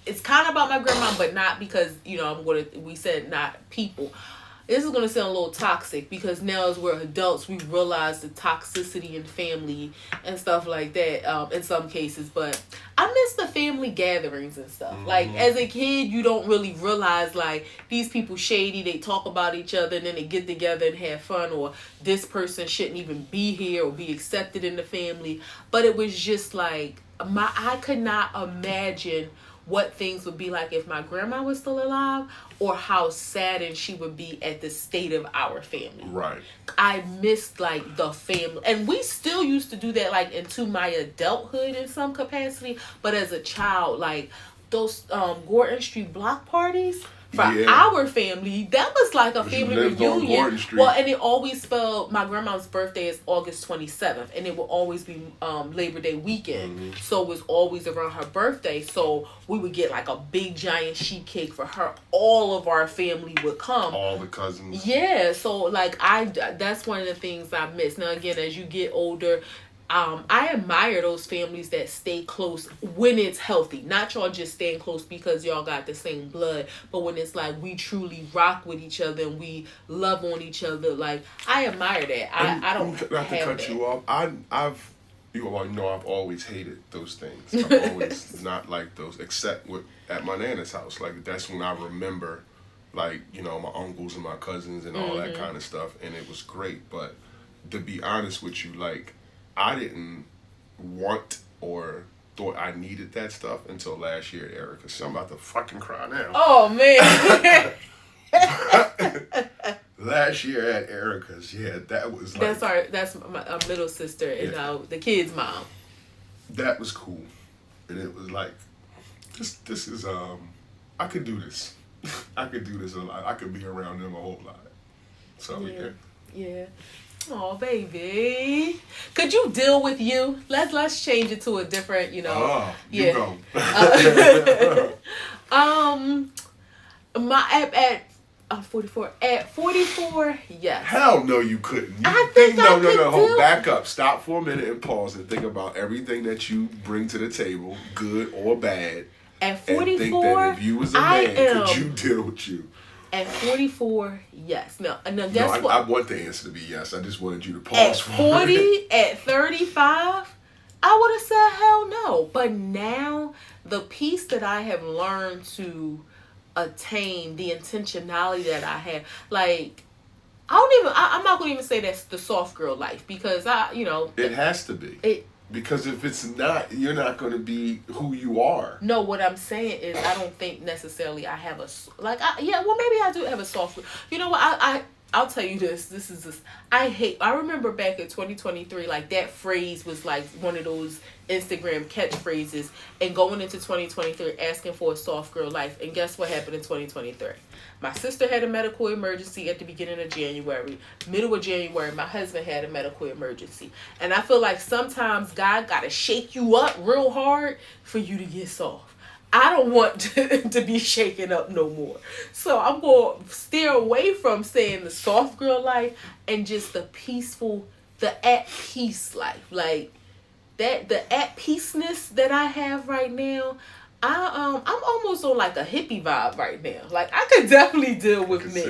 Speaker 2: it's kind of about my grandma, but not because, you know, we said not people. This is going to sound a little toxic because now as we're adults, we realize the toxicity in family and stuff like that in some cases. But I miss the family gatherings and stuff. Like, as a kid, you don't really realize, like, these people shady. They talk about each other and then they get together and have fun. Or this person shouldn't even be here or be accepted in the family. But it was just like, I could not imagine what things would be like if my grandma was still alive, or how saddened she would be at the state of our family.
Speaker 1: Right.
Speaker 2: I missed like the family, and we still used to do that like into my adulthood in some capacity. But as a child, like those Gordon Street block parties for our family, that was like a family reunion. Well, and it always fell. My grandma's birthday is August 27th, and it will always be Labor Day weekend. So it was always around her birthday. So we would get like a big giant sheet cake for her. All of our family would come.
Speaker 1: All the cousins.
Speaker 2: Yeah. So like that's one of the things I miss. Now again, as you get older, I admire those families that stay close when it's healthy. Not y'all just staying close because y'all got the same blood, but when it's like we truly rock with each other and we love on each other. Like I admire that. I don't
Speaker 1: not to cut
Speaker 2: that.
Speaker 1: you off. I've I've always hated those things. I've always not liked those, except at my nana's house. Like that's when I remember, like my uncles and my cousins and all that kind of stuff, and it was great. But to be honest with you, like. I didn't want or thought I needed that stuff until last year at Erica's. So I'm about to fucking cry now.
Speaker 2: Oh, man.
Speaker 1: Last year at Erica's, yeah, that was like...
Speaker 2: That's my middle sister and the kid's mom.
Speaker 1: That was cool. And it was like, this is, I could do this. I could do this a lot. I could be around them a whole lot. So,
Speaker 2: Yeah. Oh, baby. Could you deal with you? Let's change it to a different,
Speaker 1: Oh,
Speaker 2: yeah.
Speaker 1: You go.
Speaker 2: At 44. At 44, yes.
Speaker 1: Hell no, you couldn't.
Speaker 2: I think I could
Speaker 1: Hold back up. Stop for a minute and pause and think about everything that you bring to the table, good or bad.
Speaker 2: At 44,
Speaker 1: and think that if you was a man, could you deal with you?
Speaker 2: At 44, yes. No, guess what?
Speaker 1: I want the answer to be yes. I just wanted you to pause
Speaker 2: for it. At 35, I would have said hell no. But now, the piece that I have learned to attain, the intentionality that I have, like, I'm not going to even say that's the soft girl life, because
Speaker 1: it has to be. Because if it's not, you're not going to be who you are.
Speaker 2: No, what I'm saying is I don't think necessarily I have maybe I do have a soft. You know what? I'll tell you this. I remember back in 2023, like that phrase was like one of those Instagram catchphrases, and going into 2023 asking for a soft girl life. And guess what happened in 2023? My sister had a medical emergency at the beginning of January. Middle of January, my husband had a medical emergency. And I feel like sometimes God got to shake you up real hard for you to get soft. I don't want to be shaken up no more. So I'm going to steer away from saying the soft girl life and just the peaceful, the at peace life. Like that, the at peaceness that I have right now. I'm almost on like a hippie vibe right now. Like I could definitely deal with me.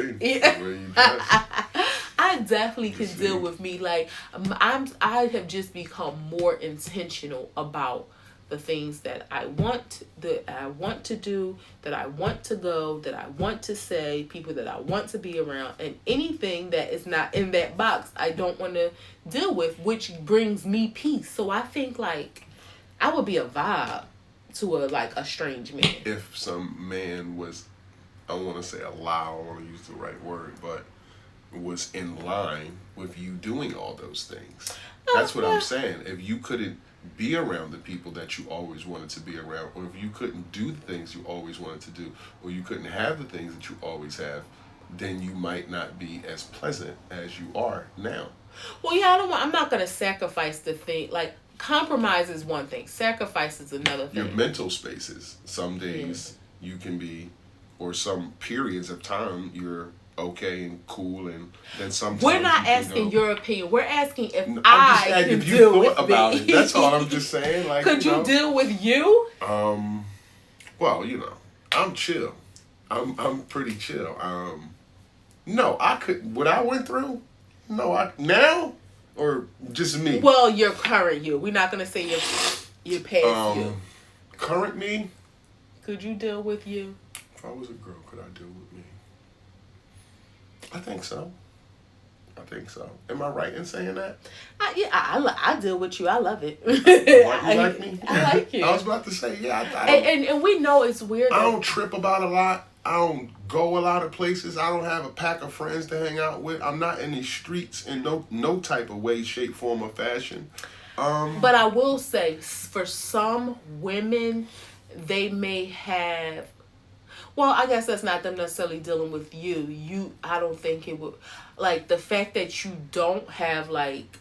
Speaker 2: I definitely can deal with me. Like I have just become more intentional about the things that I want to do, that I want to go, that I want to say, people that I want to be around, and anything that is not in that box I don't want to deal with, which brings me peace. So I think like I would be a vibe to a strange man.
Speaker 1: If some man was, I want to say allow, I want to use the right word, but was in line with you doing all those things. That's what I'm saying. If you couldn't be around the people that you always wanted to be around, or if you couldn't do the things you always wanted to do, or you couldn't have the things that you always have, then you might not be as pleasant as you are now.
Speaker 2: Well, yeah, I'm not going to sacrifice the thing. Like, compromise is one thing. Sacrifice is another thing.
Speaker 1: Your mental spaces. Some days you can be, or some periods of time you're okay and cool, and then sometimes
Speaker 2: we're not asking your opinion. We're asking if
Speaker 1: I'm
Speaker 2: I
Speaker 1: just
Speaker 2: can
Speaker 1: if you
Speaker 2: deal
Speaker 1: thought
Speaker 2: with
Speaker 1: about
Speaker 2: me.
Speaker 1: it. That's all I'm just saying. Like,
Speaker 2: could you deal with you?
Speaker 1: Well, I'm chill. I'm pretty chill. No, I could. What I went through. No, now or just me.
Speaker 2: Well, your current you. We're not gonna say your past you.
Speaker 1: Current me.
Speaker 2: Could you deal with you?
Speaker 1: If I was a girl, could I deal with me? I think so. I think so. Am I right in saying that?
Speaker 2: I deal with you. I love it.
Speaker 1: You like me?
Speaker 2: I like you.
Speaker 1: I was about to say, yeah.
Speaker 2: And we know it's weird.
Speaker 1: I don't trip about a lot. I don't go a lot of places. I don't have a pack of friends to hang out with. I'm not in these streets in no type of way, shape, form, or fashion.
Speaker 2: But I will say, for some women, they may have. Well, I guess that's not them necessarily dealing with you. I don't think it would, like, the fact that you don't have, like,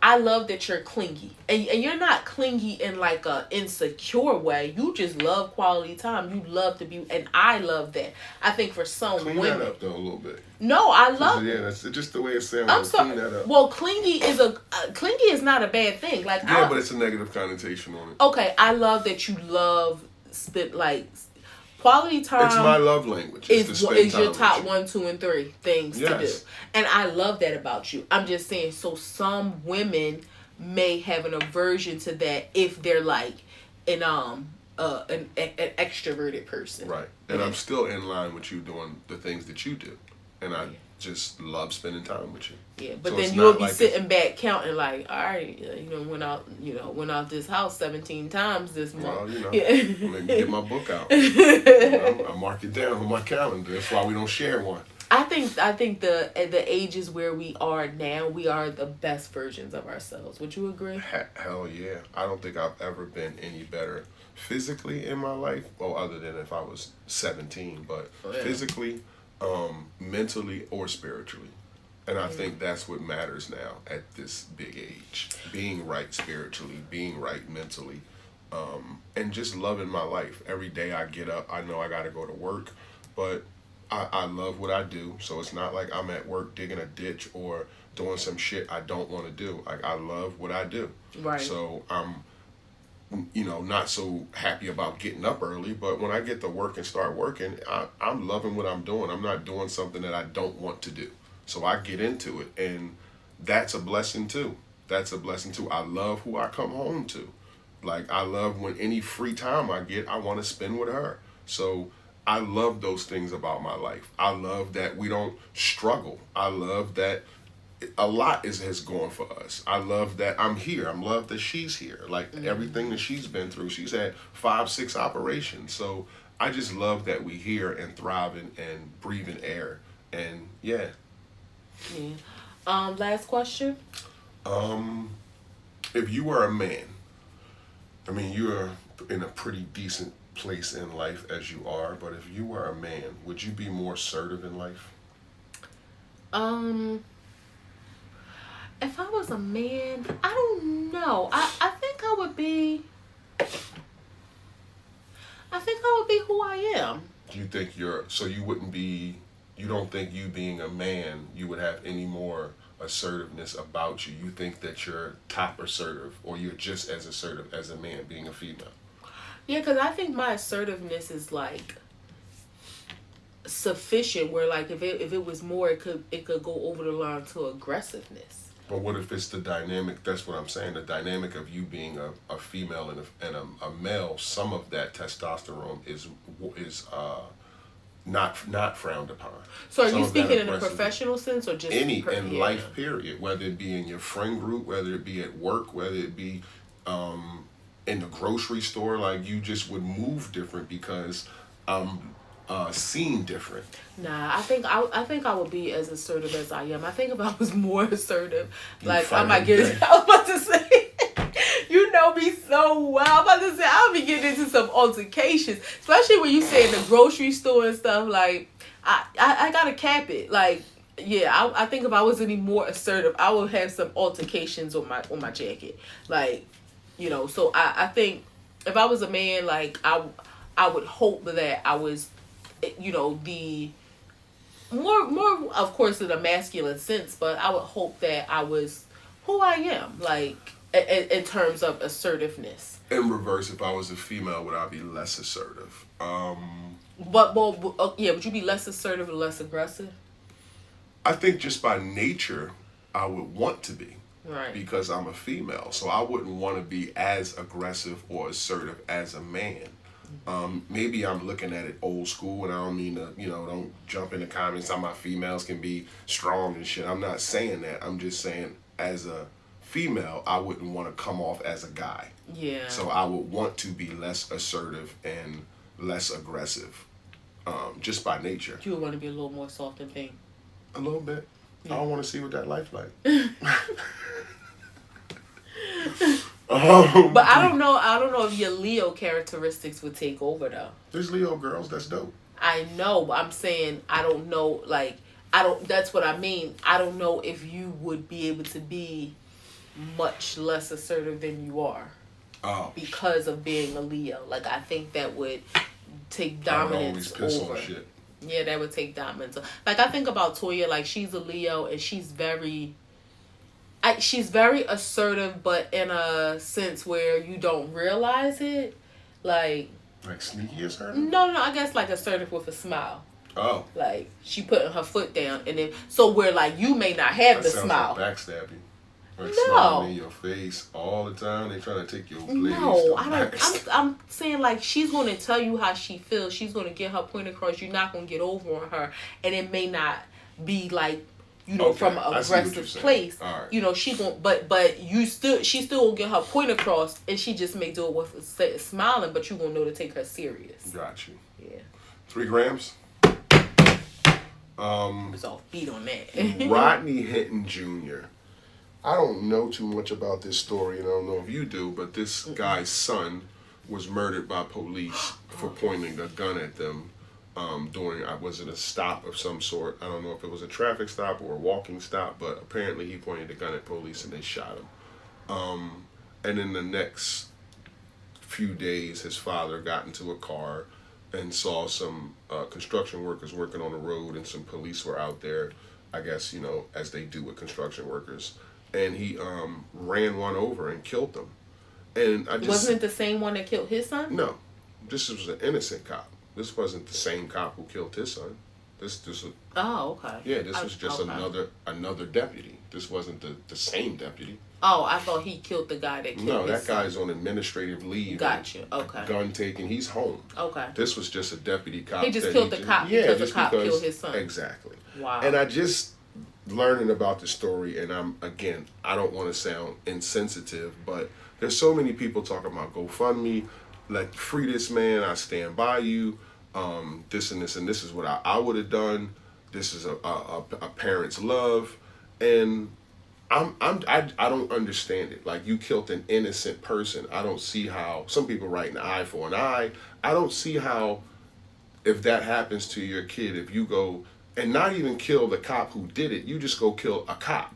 Speaker 2: I love that you're clingy. And you're not clingy in, like, a insecure way. You just love quality time. You love to be, and I love that. I think for some
Speaker 1: Clean
Speaker 2: women.
Speaker 1: that up, though, a little bit.
Speaker 2: No, I love
Speaker 1: it. Yeah, that's just the way it sounds.
Speaker 2: I'm sorry.
Speaker 1: Clean that up.
Speaker 2: Well, clingy is not a bad thing. Like,
Speaker 1: yeah, but it's a negative connotation on it.
Speaker 2: Okay, I love that you love quality time.
Speaker 1: It's my love language.
Speaker 2: Is your top 1, 2, and 3 things to do, and I love that about you. I'm just saying, so some women may have an aversion to that if they're like an extroverted person,
Speaker 1: right? And I'm still in line with you doing the things that you do, and I just love spending time with you.
Speaker 2: Yeah, but so then you'll be sitting back counting like, all right, went out this house 17 times this month.
Speaker 1: Well, let me get my book out. I mark it down on my calendar. That's why we don't share one.
Speaker 2: I think the ages where we are now, we are the best versions of ourselves. Would you agree?
Speaker 1: Hell yeah. I don't think I've ever been any better physically in my life. Well, other than if I was 17, but physically, mentally, or spiritually. And I think that's what matters now at this big age. Being right spiritually, being right mentally, and just loving my life. Every day I get up, I know I got to go to work, but I love what I do. So it's not like I'm at work digging a ditch or doing some shit I don't want to do. Like, I love what I do.
Speaker 2: Right.
Speaker 1: So I'm, not so happy about getting up early, but when I get to work and start working, I'm loving what I'm doing. I'm not doing something that I don't want to do. So I get into it, and that's a blessing too. I love who I come home to. Like, I love when any free time I get, I want to spend with her. So I love those things about my life. I love that we don't struggle. I love that a lot has gone for us. I love that I'm here. I love that she's here. Like, everything that she's been through, she's had 5, 6 operations. So I just love that we here and thriving and breathing air. And yeah.
Speaker 2: Last question.
Speaker 1: If you were a man, I mean, you're in a pretty decent place in life as you are, but if you were a man, would you be more assertive in life?
Speaker 2: If I was a man, I don't know. I think I would be who I am.
Speaker 1: Do you think you don't think you being a man, you would have any more assertiveness about you? You think that you're top assertive, or you're just as assertive as a man being a female?
Speaker 2: Yeah, because I think my assertiveness is like sufficient. Where like if it was more, it could go over the line to aggressiveness.
Speaker 1: But what if it's the dynamic? That's what I'm saying. The dynamic of you being a female and a male. Some of that testosterone is not frowned upon.
Speaker 2: So are you speaking in a professional sense or just
Speaker 1: in life period? Whether it be in your friend group, whether it be at work, whether it be in the grocery store, like, you just would move different because seen different.
Speaker 2: Nah, I think I would be as assertive as I am. I think if I was more assertive, like, I might get it. I was about to say, you know me so well. I'm about to say I'll be getting into some altercations, especially when you say in the grocery store and stuff. Like, I gotta cap it. Like, yeah, I think if I was any more assertive, I would have some altercations on my jacket. Like, so I think if I was a man, like, I would hope that I was, the more of course in a masculine sense, but I would hope that I was who I am, like, in terms of assertiveness.
Speaker 1: In reverse, if I was a female, would I be less assertive?
Speaker 2: Would you be less assertive or less aggressive?
Speaker 1: I think just by nature, I would want to be.
Speaker 2: Right.
Speaker 1: Because I'm a female, so I wouldn't want to be as aggressive or assertive as a man. Maybe I'm looking at it old school, and I don't mean to, don't jump in the comments. How my females can be strong and shit. I'm not saying that. I'm just saying, as a female, I wouldn't want to come off as a guy.
Speaker 2: Yeah.
Speaker 1: So I would want to be less assertive and less aggressive, just by nature.
Speaker 2: You would want to be a little more soft and pink.
Speaker 1: A little bit. Yeah. I don't want to see what that life's like.
Speaker 2: But I don't know if your Leo characteristics would take over though.
Speaker 1: There's Leo girls, that's dope.
Speaker 2: I know, but I'm saying I don't know, that's what I mean. I don't know if you would be able to be much less assertive than you are.
Speaker 1: Oh.
Speaker 2: Because of being a Leo. Like, I think that would take dominance over. On shit. Yeah, that would take dominance. Like, I think about Toya, like, she's a Leo and she's very assertive, but in a sense where you don't realize it. Like
Speaker 1: sneaky assertive?
Speaker 2: No, I guess like assertive with a smile.
Speaker 1: Oh.
Speaker 2: Like, she putting her foot down, and then, so where, like, you may not have the smile.
Speaker 1: Like backstabbing. Like smiling in your face all the time. They trying to take your place.
Speaker 2: No, I don't. I'm saying, like, she's going to tell you how she feels. She's going to get her point across. You're not going to get over on her, and it may not be like, from an aggressive place. Right. She won't. But she still will get her point across, and she just may do it with smiling. But you won't know to take her serious.
Speaker 1: Got you.
Speaker 2: Yeah.
Speaker 1: 3 grams.
Speaker 2: I was off beat on that.
Speaker 1: Rodney Hinton Jr. I don't know too much about this story, and I don't know if you do, but this guy's son was murdered by police for pointing a gun at them during, was it a stop of some sort? I don't know if it was a traffic stop or a walking stop, but apparently he pointed a gun at police and they shot him. And in the next few days, his father got into a car and saw some construction workers working on the road, and some police were out there, I guess, as they do with construction workers. And he ran one over and killed them. And
Speaker 2: wasn't it the same one that killed his son?
Speaker 1: No, this was an innocent cop. This wasn't the same cop who killed his son. This was.
Speaker 2: Oh, okay.
Speaker 1: Yeah, this was just another deputy. This wasn't the same deputy.
Speaker 2: Oh, I thought he killed the guy that killed his son. No,
Speaker 1: that guy's on administrative leave.
Speaker 2: Gotcha. Okay.
Speaker 1: Gun taken. He's home.
Speaker 2: Okay.
Speaker 1: This was just a deputy cop.
Speaker 2: He just killed the cop because the cop killed his son.
Speaker 1: Exactly.
Speaker 2: Wow.
Speaker 1: And I just learning about the story, and I don't want to sound insensitive, but there's so many people talking about GoFundMe, like, free this man, I stand by you, this and this, and this is what I would have done. This is a parent's love, and I don't understand it. Like, you killed an innocent person. I don't see how some people write an eye for an eye. I don't see how, if that happens to your kid, if you go and not even kill the cop who did it, you just go kill a cop.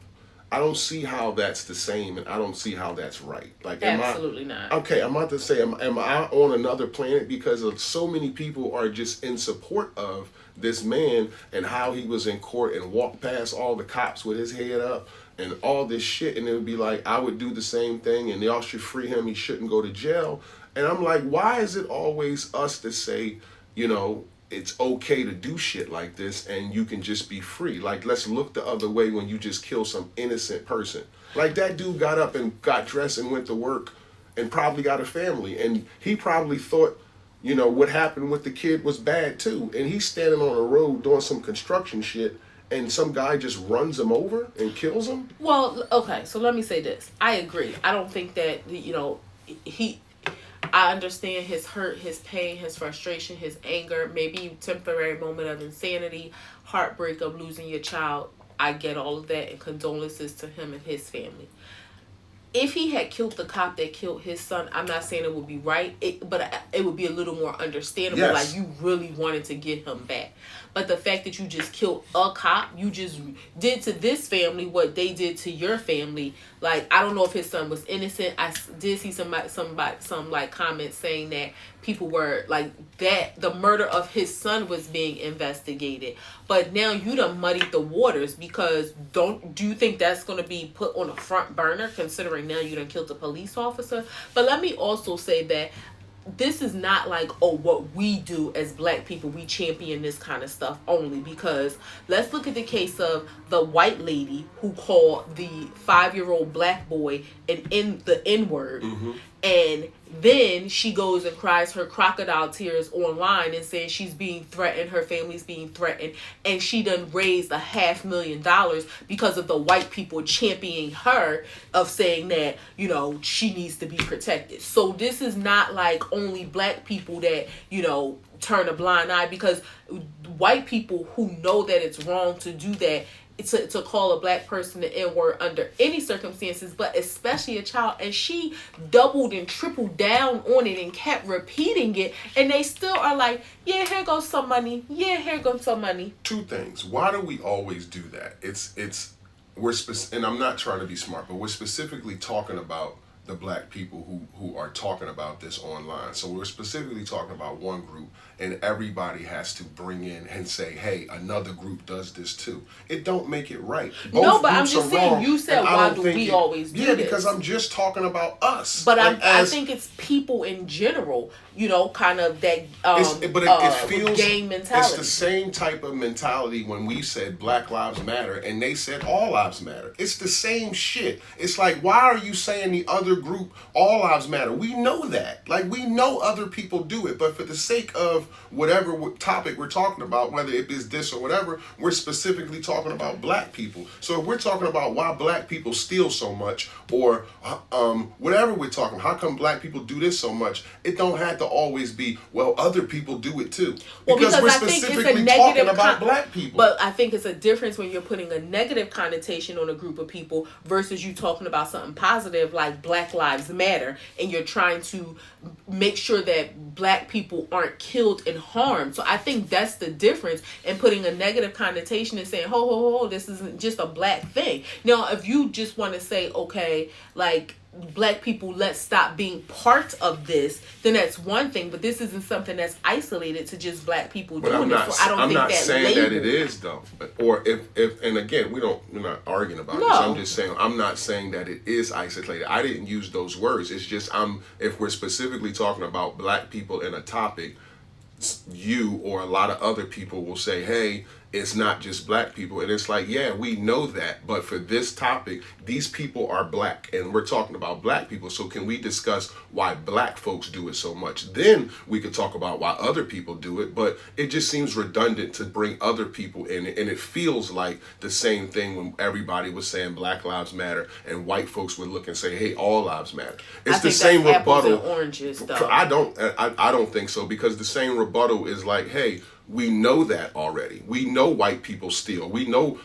Speaker 1: I don't see how that's the same, and I don't see how that's right. Like,
Speaker 2: absolutely not.
Speaker 1: Okay, I'm about to say, am I on another planet because of so many people are just in support of this man and how he was in court and walked past all the cops with his head up and all this shit, and it would be like, I would do the same thing, and y'all should free him. He shouldn't go to jail. And I'm like, why is it always us to say, it's okay to do shit like this and you can just be free? Like, let's look the other way when you just kill some innocent person. Like, that dude got up and got dressed and went to work and probably got a family, and he probably thought, what happened with the kid was bad too, and he's standing on a road doing some construction shit, and some guy just runs him over and kills him.
Speaker 2: Well, okay, so let me say this. I agree. I don't think that, I understand his hurt, his pain, his frustration, his anger, maybe temporary moment of insanity, heartbreak of losing your child. I get all of that, and condolences to him and his family. If he had killed the cop that killed his son, I'm not saying it would be right, but it would be a little more understandable. Yes. Like, you really wanted to get him back. But the fact that you just killed a cop, you just did to this family what they did to your family. Like, I don't know if his son was innocent. I did see some comments saying that people were like that the murder of his son was being investigated. But now you done muddied the waters, because do you think that's going to be put on a front burner, considering now you done killed a police officer? But let me also say that this is not like, what we do as black people, we champion this kind of stuff only, because let's look at the case of the white lady who called the 5-year-old black boy the N-word. Mm-hmm. And then she goes and cries her crocodile tears online and says she's being threatened, her family's being threatened, and she done raised $500,000 because of the white people championing her of saying that, you know, she needs to be protected. So this is not like only black people that, you know, turn a blind eye, because white people who know that it's wrong to do that, to call a black person the N-word under any circumstances, but especially a child, and she doubled and tripled down on it and kept repeating it, and they still are like, yeah, here goes some money, yeah, here goes some money.
Speaker 1: Two things. Why do we always do that? And I'm not trying to be smart, but we're specifically talking about the black people who are talking about this online. So we're specifically talking about one group, and everybody has to bring in and say, hey, another group does this too. It don't make it right.
Speaker 2: No, but I'm just saying, you said, why do we always do this?
Speaker 1: Yeah, because I'm just talking about us.
Speaker 2: But I think it's people in general, you know, kind of that it feels, gang mentality.
Speaker 1: It's the same type of mentality when we said Black Lives Matter and they said all lives matter. It's the same shit. It's like, why are you saying the other group all lives matter? We know that. Like, we know other people do it, but for the sake of whatever topic we're talking about, whether it is this or whatever, we're specifically talking about black people. So if we're talking about why black people steal so much, or whatever we're talking, how come black people do this so much, it don't have to always be, well, other people do it too. Because we're specifically talking about black people.
Speaker 2: But I think it's a difference when you're putting a negative connotation on a group of people versus you talking about something positive like Black Lives Matter, and you're trying to make sure that black people aren't killed and harmed. So I think that's the difference in putting a negative connotation and saying, ho, this isn't just a black thing. Now, if you just want to say, okay, like, black people, let's stop being part of this, then that's one thing. But this isn't something that's isolated to just black people doing this. So I don't think
Speaker 1: I'm not saying that it is though. Or if and again, we're not arguing about this. I'm just saying I'm not saying that it is isolated. I didn't use those words. It's just if we're specifically talking about black people in a topic, you or a lot of other people will say, hey, it's not just black people. And it's like, yeah, we know that. But for this topic, these people are black. And we're talking about black people. So can we discuss why black folks do it so much? Then we could talk about why other people do it. But it just seems redundant to bring other people in. And it feels like the same thing when everybody was saying Black Lives Matter and white folks would look and say, hey, all lives matter. It's the same rebuttal.
Speaker 2: Apples and oranges, though.
Speaker 1: I don't think so, because the same rebuttal is like, hey, we know that already. We know white people steal. We know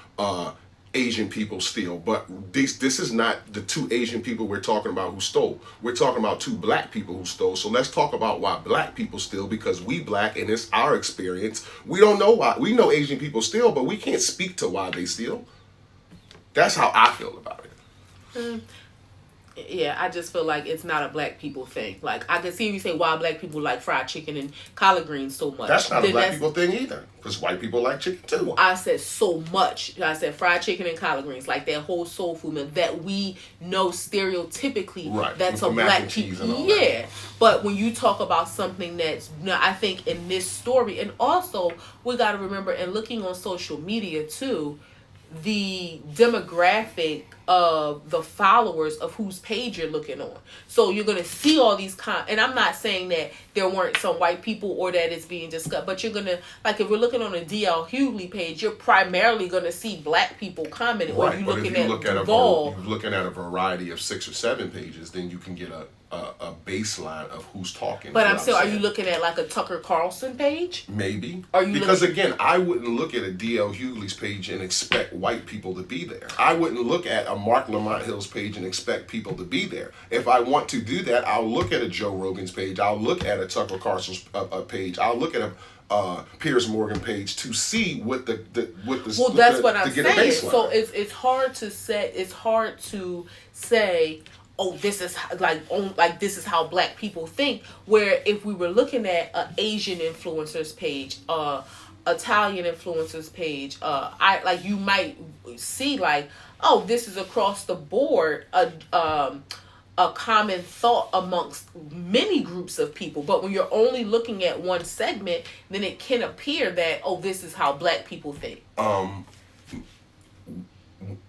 Speaker 1: Asian people steal. But this is not the two Asian people we're talking about who stole. We're talking about two black people who stole. So let's talk about why black people steal, because we black and it's our experience. We don't know why. We know Asian people steal, but we can't speak to why they steal. That's how I feel about it.
Speaker 2: Yeah, I just feel like it's not a black people thing. Like, I can see you say why black people like fried chicken and collard greens so much.
Speaker 1: That's not a black people thing either, because white people like chicken too.
Speaker 2: I said so much. I said fried chicken and collard greens, like that whole soul food meal that we know stereotypically,
Speaker 1: right,
Speaker 2: that's a black people. Yeah, but when you talk about something that's, I think in this story, and also we got to remember, and looking on social media too, the demographic of the followers of whose page you're looking on. So you're going to see all these and I'm not saying that there weren't some white people or that it's being discussed, but you're going to, like, if we're looking on a DL Hughley page, you're primarily going to see black people commenting.
Speaker 1: Right,
Speaker 2: or you're
Speaker 1: but if you're looking at a variety of 6 or 7 pages, then you can get a baseline of who's talking.
Speaker 2: But I'm still, are you looking at like a Tucker Carlson page?
Speaker 1: Maybe. Because again, I wouldn't look at a DL Hughley's page and expect white people to be there. I wouldn't look at a Mark Lamont Hill's page and expect people to be there. If I want to do that, I'll look at a Joe Rogan's page. I'll look at a Tucker Carlson's page. I'll look at a Piers Morgan page to see what the
Speaker 2: well, that's what I'm saying. So it's hard to say. It's hard to say, oh, this is this is how black people think. Where if we were looking at an Asian influencers page, Italian influencers page, you might see like, oh, this is across the board a common thought amongst many groups of people. But when you're only looking at one segment, then it can appear that, oh, this is how black people think.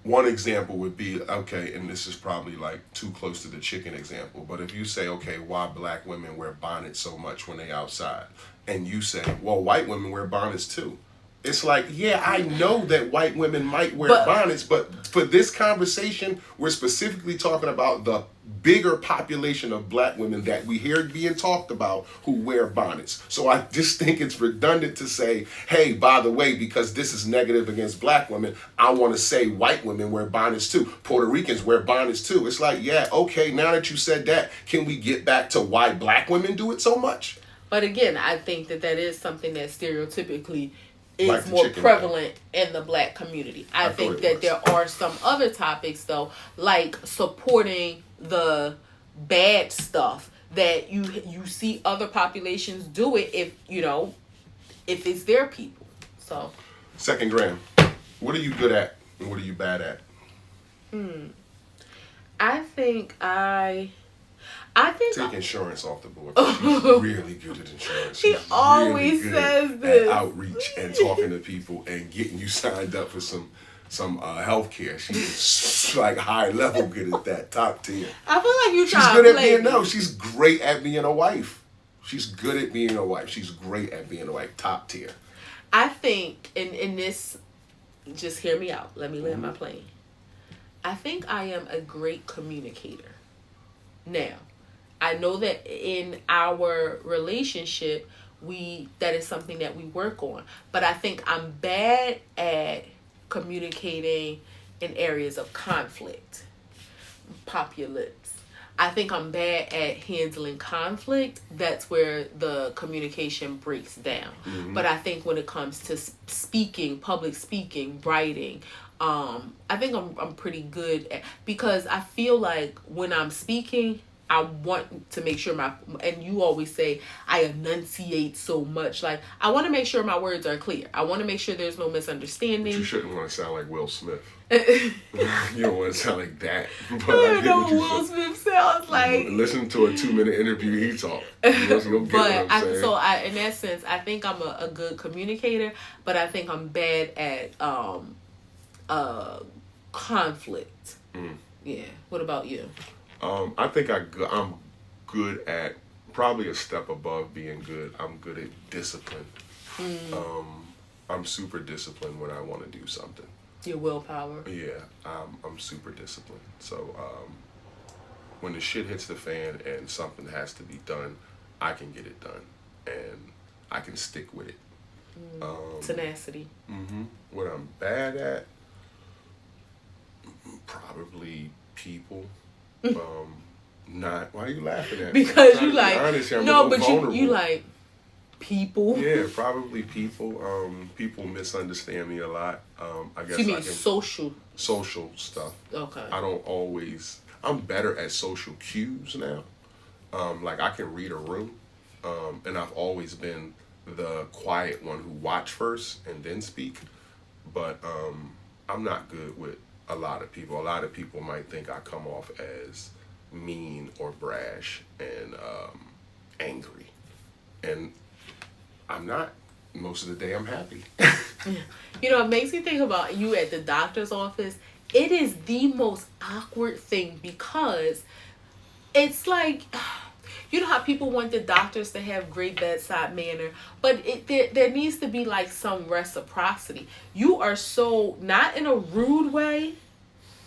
Speaker 1: one example would be, okay, and this is probably like too close to the chicken example, but if you say, okay, why black women wear bonnets so much when they outside, and you say, well, white women wear bonnets too. It's like, yeah, I know that white women might wear bonnets, but for this conversation, we're specifically talking about the bigger population of black women that we hear being talked about who wear bonnets. So I just think it's redundant to say, hey, by the way, because this is negative against black women, I want to say white women wear bonnets too. Puerto Ricans wear bonnets too. It's like, yeah, okay, now that you said that, can we get back to why black women do it so much?
Speaker 2: But again, I think that is something that stereotypically is
Speaker 1: like
Speaker 2: more prevalent in the black community. I think that there are some other topics though, like supporting the bad stuff that you see other populations do it if it's their people. So
Speaker 1: Second Gram, what are you good at and what are you bad at?
Speaker 2: I think
Speaker 1: take insurance off the board. She's really good at insurance.
Speaker 2: She always
Speaker 1: really
Speaker 2: says
Speaker 1: at
Speaker 2: this.
Speaker 1: Outreach and talking to people and getting you signed up for some health care. She's like high level good at that, top tier.
Speaker 2: I feel like you
Speaker 1: She's
Speaker 2: trying
Speaker 1: good
Speaker 2: to
Speaker 1: at
Speaker 2: play
Speaker 1: being she's great at being a wife. She's good at being a wife. She's great at being a wife, top tier.
Speaker 2: I think in this, just hear me out. Let me land my plane. I think I am a great communicator. Now, I know that in our relationship, that is something that we work on. But I think I'm bad at communicating in areas of conflict. Pop your lips. I think I'm bad at handling conflict. That's where the communication breaks down. Mm-hmm. But I think when it comes to speaking, public speaking, writing, I think I'm pretty good at, because I feel like when I'm speaking, I want to make sure and you always say, I enunciate so much. Like, I want to make sure my words are clear. I want to make sure there's no misunderstanding.
Speaker 1: But you shouldn't want to sound like Will Smith. You don't want to sound like that. But I know what Will Smith
Speaker 2: sounds like.
Speaker 1: Listen to a 2-minute interview he talked.
Speaker 2: In that sense, I think I'm a good communicator, but I think I'm bad at conflict. Yeah. What about you?
Speaker 1: I think I'm good at, probably a step above being good. I'm good at discipline. I'm super disciplined when I want to do something.
Speaker 2: Your willpower.
Speaker 1: Yeah, I'm super disciplined. So when the shit hits the fan and something has to be done, I can get it done and I can stick with it.
Speaker 2: Tenacity.
Speaker 1: What I'm bad at, probably people. Not. Why are you laughing at me?
Speaker 2: Because you like honest, no, but you like people.
Speaker 1: Yeah, probably people. People misunderstand me a lot. I guess
Speaker 2: you mean social
Speaker 1: stuff.
Speaker 2: Okay.
Speaker 1: I don't always. I'm better at social cues now. Like I can read a room, and I've always been the quiet one who watch first and then speak. But I'm not good with a lot of people. A lot of people might think I come off as mean or brash and angry, and I'm not. Most of the day I'm happy.
Speaker 2: It makes me think about you at the doctor's office. It is the most awkward thing because it's like, you know how people want the doctors to have great bedside manner, but there needs to be like some reciprocity. You are so, not in a rude way,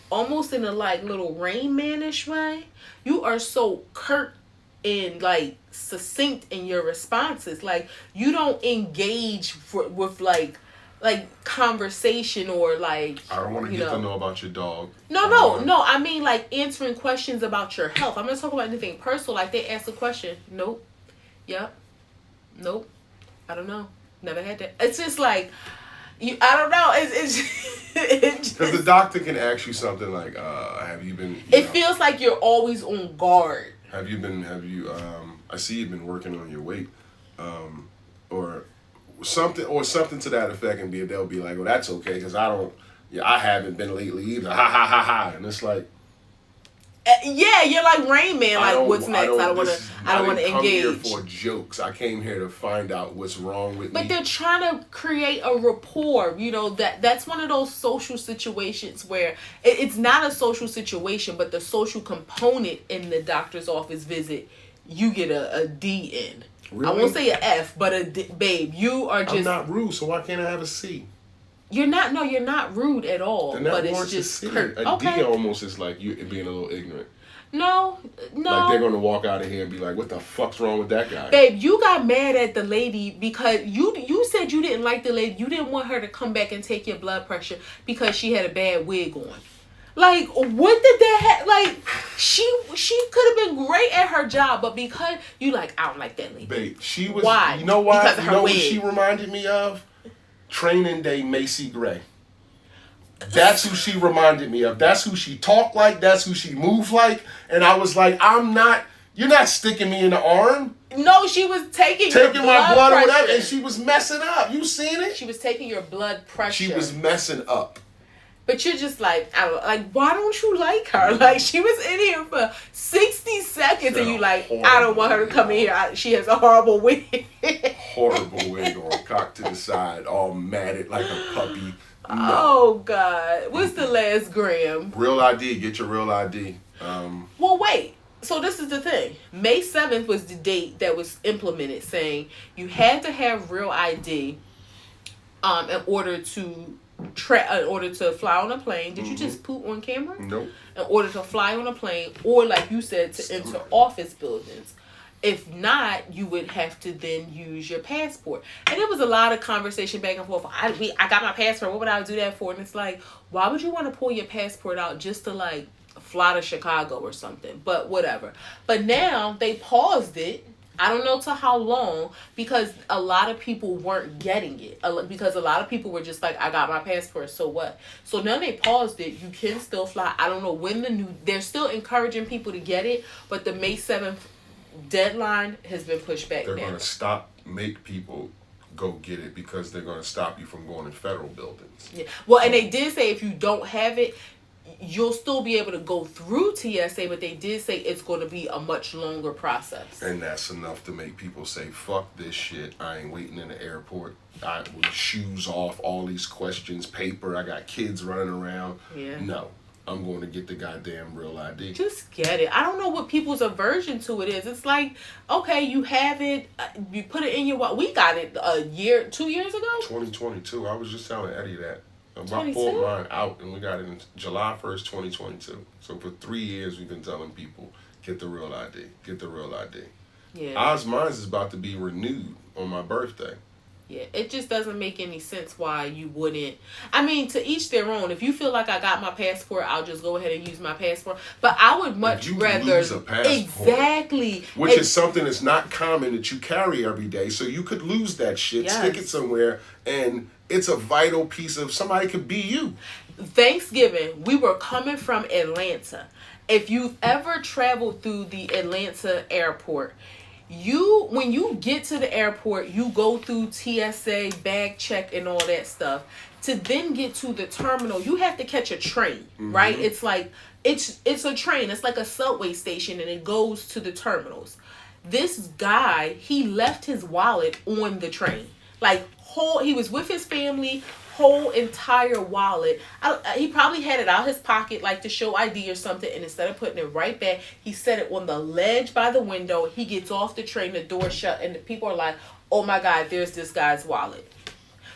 Speaker 2: almost in a like little Rain Man-ish way. You are so curt and like succinct in your responses. Like you don't engage with like conversation or like.
Speaker 1: I don't want to get to know about your dog.
Speaker 2: No. I mean like answering questions about your health. I'm not talking about anything personal. Like they ask a question. Nope. Yep. Nope. I don't know. Never had that. It's just like I don't know. It's
Speaker 1: because the doctor can ask you something like, "Have you been?"
Speaker 2: It feels like you're always on guard.
Speaker 1: Have you? I see you've been working on your weight, or something to that effect, and they'll be like, "Well, that's okay, because I haven't been lately either." Ha ha ha ha, and it's like,
Speaker 2: Yeah, you're like Rain Man. Like, what's next? I don't want to. I don't want to engage.
Speaker 1: I didn't come here for jokes. I came here to find out what's wrong with me.
Speaker 2: But they're trying to create a rapport. You know, that's one of those social situations where it's not a social situation, but the social component in the doctor's office visit, you get a D in. Really? I won't say an F, but a D. Babe, you are just.
Speaker 1: I'm not rude, so why can't I have a C?
Speaker 2: You're not. No, you're not rude at all.
Speaker 1: Then that
Speaker 2: but
Speaker 1: it's just a D almost is like you being a little ignorant.
Speaker 2: No.
Speaker 1: Like they're gonna walk out of here and be like, "What the fuck's wrong with that guy?"
Speaker 2: Babe, you got mad at the lady because you said you didn't like the lady. You didn't want her to come back and take your blood pressure because she had a bad wig on. Like, what did that have? Like, she could have been great at her job, but because you like, I don't like that lady.
Speaker 1: Babe, she was.
Speaker 2: Why?
Speaker 1: You know why?
Speaker 2: Because of her
Speaker 1: what
Speaker 2: wig.
Speaker 1: she reminded me of? Training Day Macy Gray. That's who she reminded me of. That's who she talked like. That's who she moved like. And I was like, you're not sticking me in the arm.
Speaker 2: No, she was taking my
Speaker 1: blood
Speaker 2: pressure.
Speaker 1: or whatever, and she was messing up. You seen it?
Speaker 2: She was taking your blood pressure.
Speaker 1: She was messing up.
Speaker 2: But you're just like, why don't you like her? Like, she was in here for 60 seconds, and you like, I don't want her to come in here. She has a horrible wig.
Speaker 1: Horrible wig on, cocked to the side, all matted like a puppy. No.
Speaker 2: Oh, God. What's the last gram?
Speaker 1: Real ID. Get your real ID.
Speaker 2: Well, wait. So this is the thing. May 7th was the date that was implemented, saying you had to have real ID in order to fly on a plane. Did you just poop on camera?
Speaker 1: Nope.
Speaker 2: In order to fly on a plane, or like you said, to enter office buildings. If not, you would have to then use your passport. And there was a lot of conversation back and forth. I got my passport. What would I do that for? And it's like, why would you want to pull your passport out just to like fly to Chicago or something? But whatever. But now they paused it. I don't know to how long, because a lot of people weren't getting it. Because a lot of people were just like, I got my passport, so what? So now they paused it. You can still fly. I don't know when they're still encouraging people to get it, but the May 7th deadline has been pushed back.
Speaker 1: They're going to make people go get it because they're going to stop you from going in federal buildings.
Speaker 2: Yeah. Well, and they did say if you don't have it, you'll still be able to go through TSA, but they did say it's going to be a much longer process.
Speaker 1: And that's enough to make people say, fuck this shit. I ain't waiting in the airport. With shoes off, all these questions, paper. I got kids running around.
Speaker 2: Yeah.
Speaker 1: No. I'm going to get the goddamn real ID.
Speaker 2: Just get it. I don't know what people's aversion to it is. It's like, okay, you have it. You put it in your wallet. We got it 2 years ago?
Speaker 1: 2022. I was just telling Eddie that. I
Speaker 2: 22?
Speaker 1: pulled mine out and we got it in July 1st, 2022. So for 3 years we've been telling people, get the real ID. Get the real ID.
Speaker 2: Yeah.
Speaker 1: Mine's is about to be renewed on my birthday.
Speaker 2: Yeah, it just doesn't make any sense why you wouldn't. I mean, to each their own. If you feel like I got my passport, I'll just go ahead and use my passport. But I would much rather
Speaker 1: lose a passport,
Speaker 2: exactly,
Speaker 1: which is something that's not common that you carry every day. So you could lose that shit, stick it somewhere, and it's a vital piece of somebody could be you.
Speaker 2: Thanksgiving, we were coming from Atlanta. If you've ever traveled through the Atlanta airport, when you get to the airport, you go through TSA, bag check, and all that stuff. To then get to the terminal, you have to catch a train, right? It's like, it's a train. It's like a subway station, and it goes to the terminals. This guy, he left his wallet on the train. Like, he was with his family, whole entire wallet. He probably had it out his pocket like to show ID or something, and instead of putting it right back, he set it on the ledge by the window. He gets off the train, the door shut, and the people are like, oh my God, there's this guy's wallet.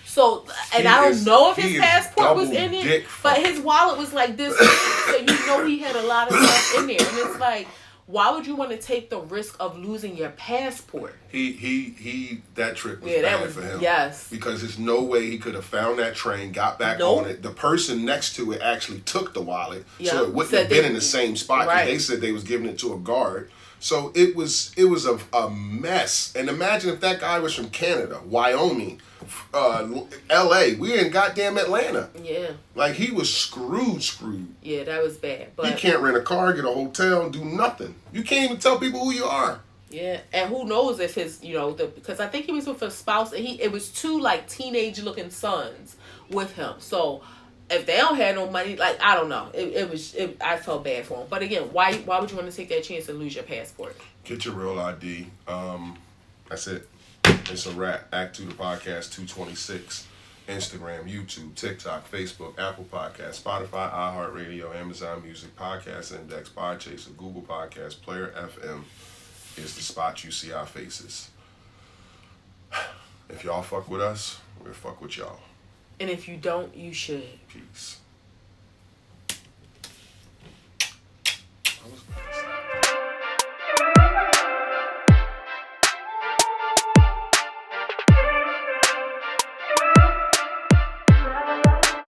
Speaker 2: So, and I don't know if his passport was in it, but his wallet was like this, so you know he had a lot of stuff in there. And it's like, why would you want to take the risk of losing your passport?
Speaker 1: That trip was bad for him.
Speaker 2: Yes.
Speaker 1: Because there's no way he could have found that train, got back on it. The person next to it actually took the wallet. Yep. So it wouldn't have been in the same spot. Right. They said they was giving it to a guard. So it was a mess. And imagine if that guy was from Canada, Wyoming, LA. We in goddamn Atlanta.
Speaker 2: Yeah.
Speaker 1: Like, he was screwed.
Speaker 2: Yeah, that was bad. But
Speaker 1: he can't rent a car, get a hotel, and do nothing. You can't even tell people who you are.
Speaker 2: Yeah, and who knows if his, because I think he was with a spouse, and it was two like teenage looking sons with him. So if they don't have no money, like, I don't know. I felt bad for them. But again, why would you want to take that chance and lose your passport?
Speaker 1: Get your real ID. That's it. It's a wrap. A2TP Podcast 226. Instagram, YouTube, TikTok, Facebook, Apple Podcasts, Spotify, iHeartRadio, Amazon Music, Podcast Index, Podchaser, Google Podcasts, Player FM is the spot you see our faces. If y'all fuck with us, we'll fuck with y'all.
Speaker 2: And if you don't, you should.
Speaker 1: Peace.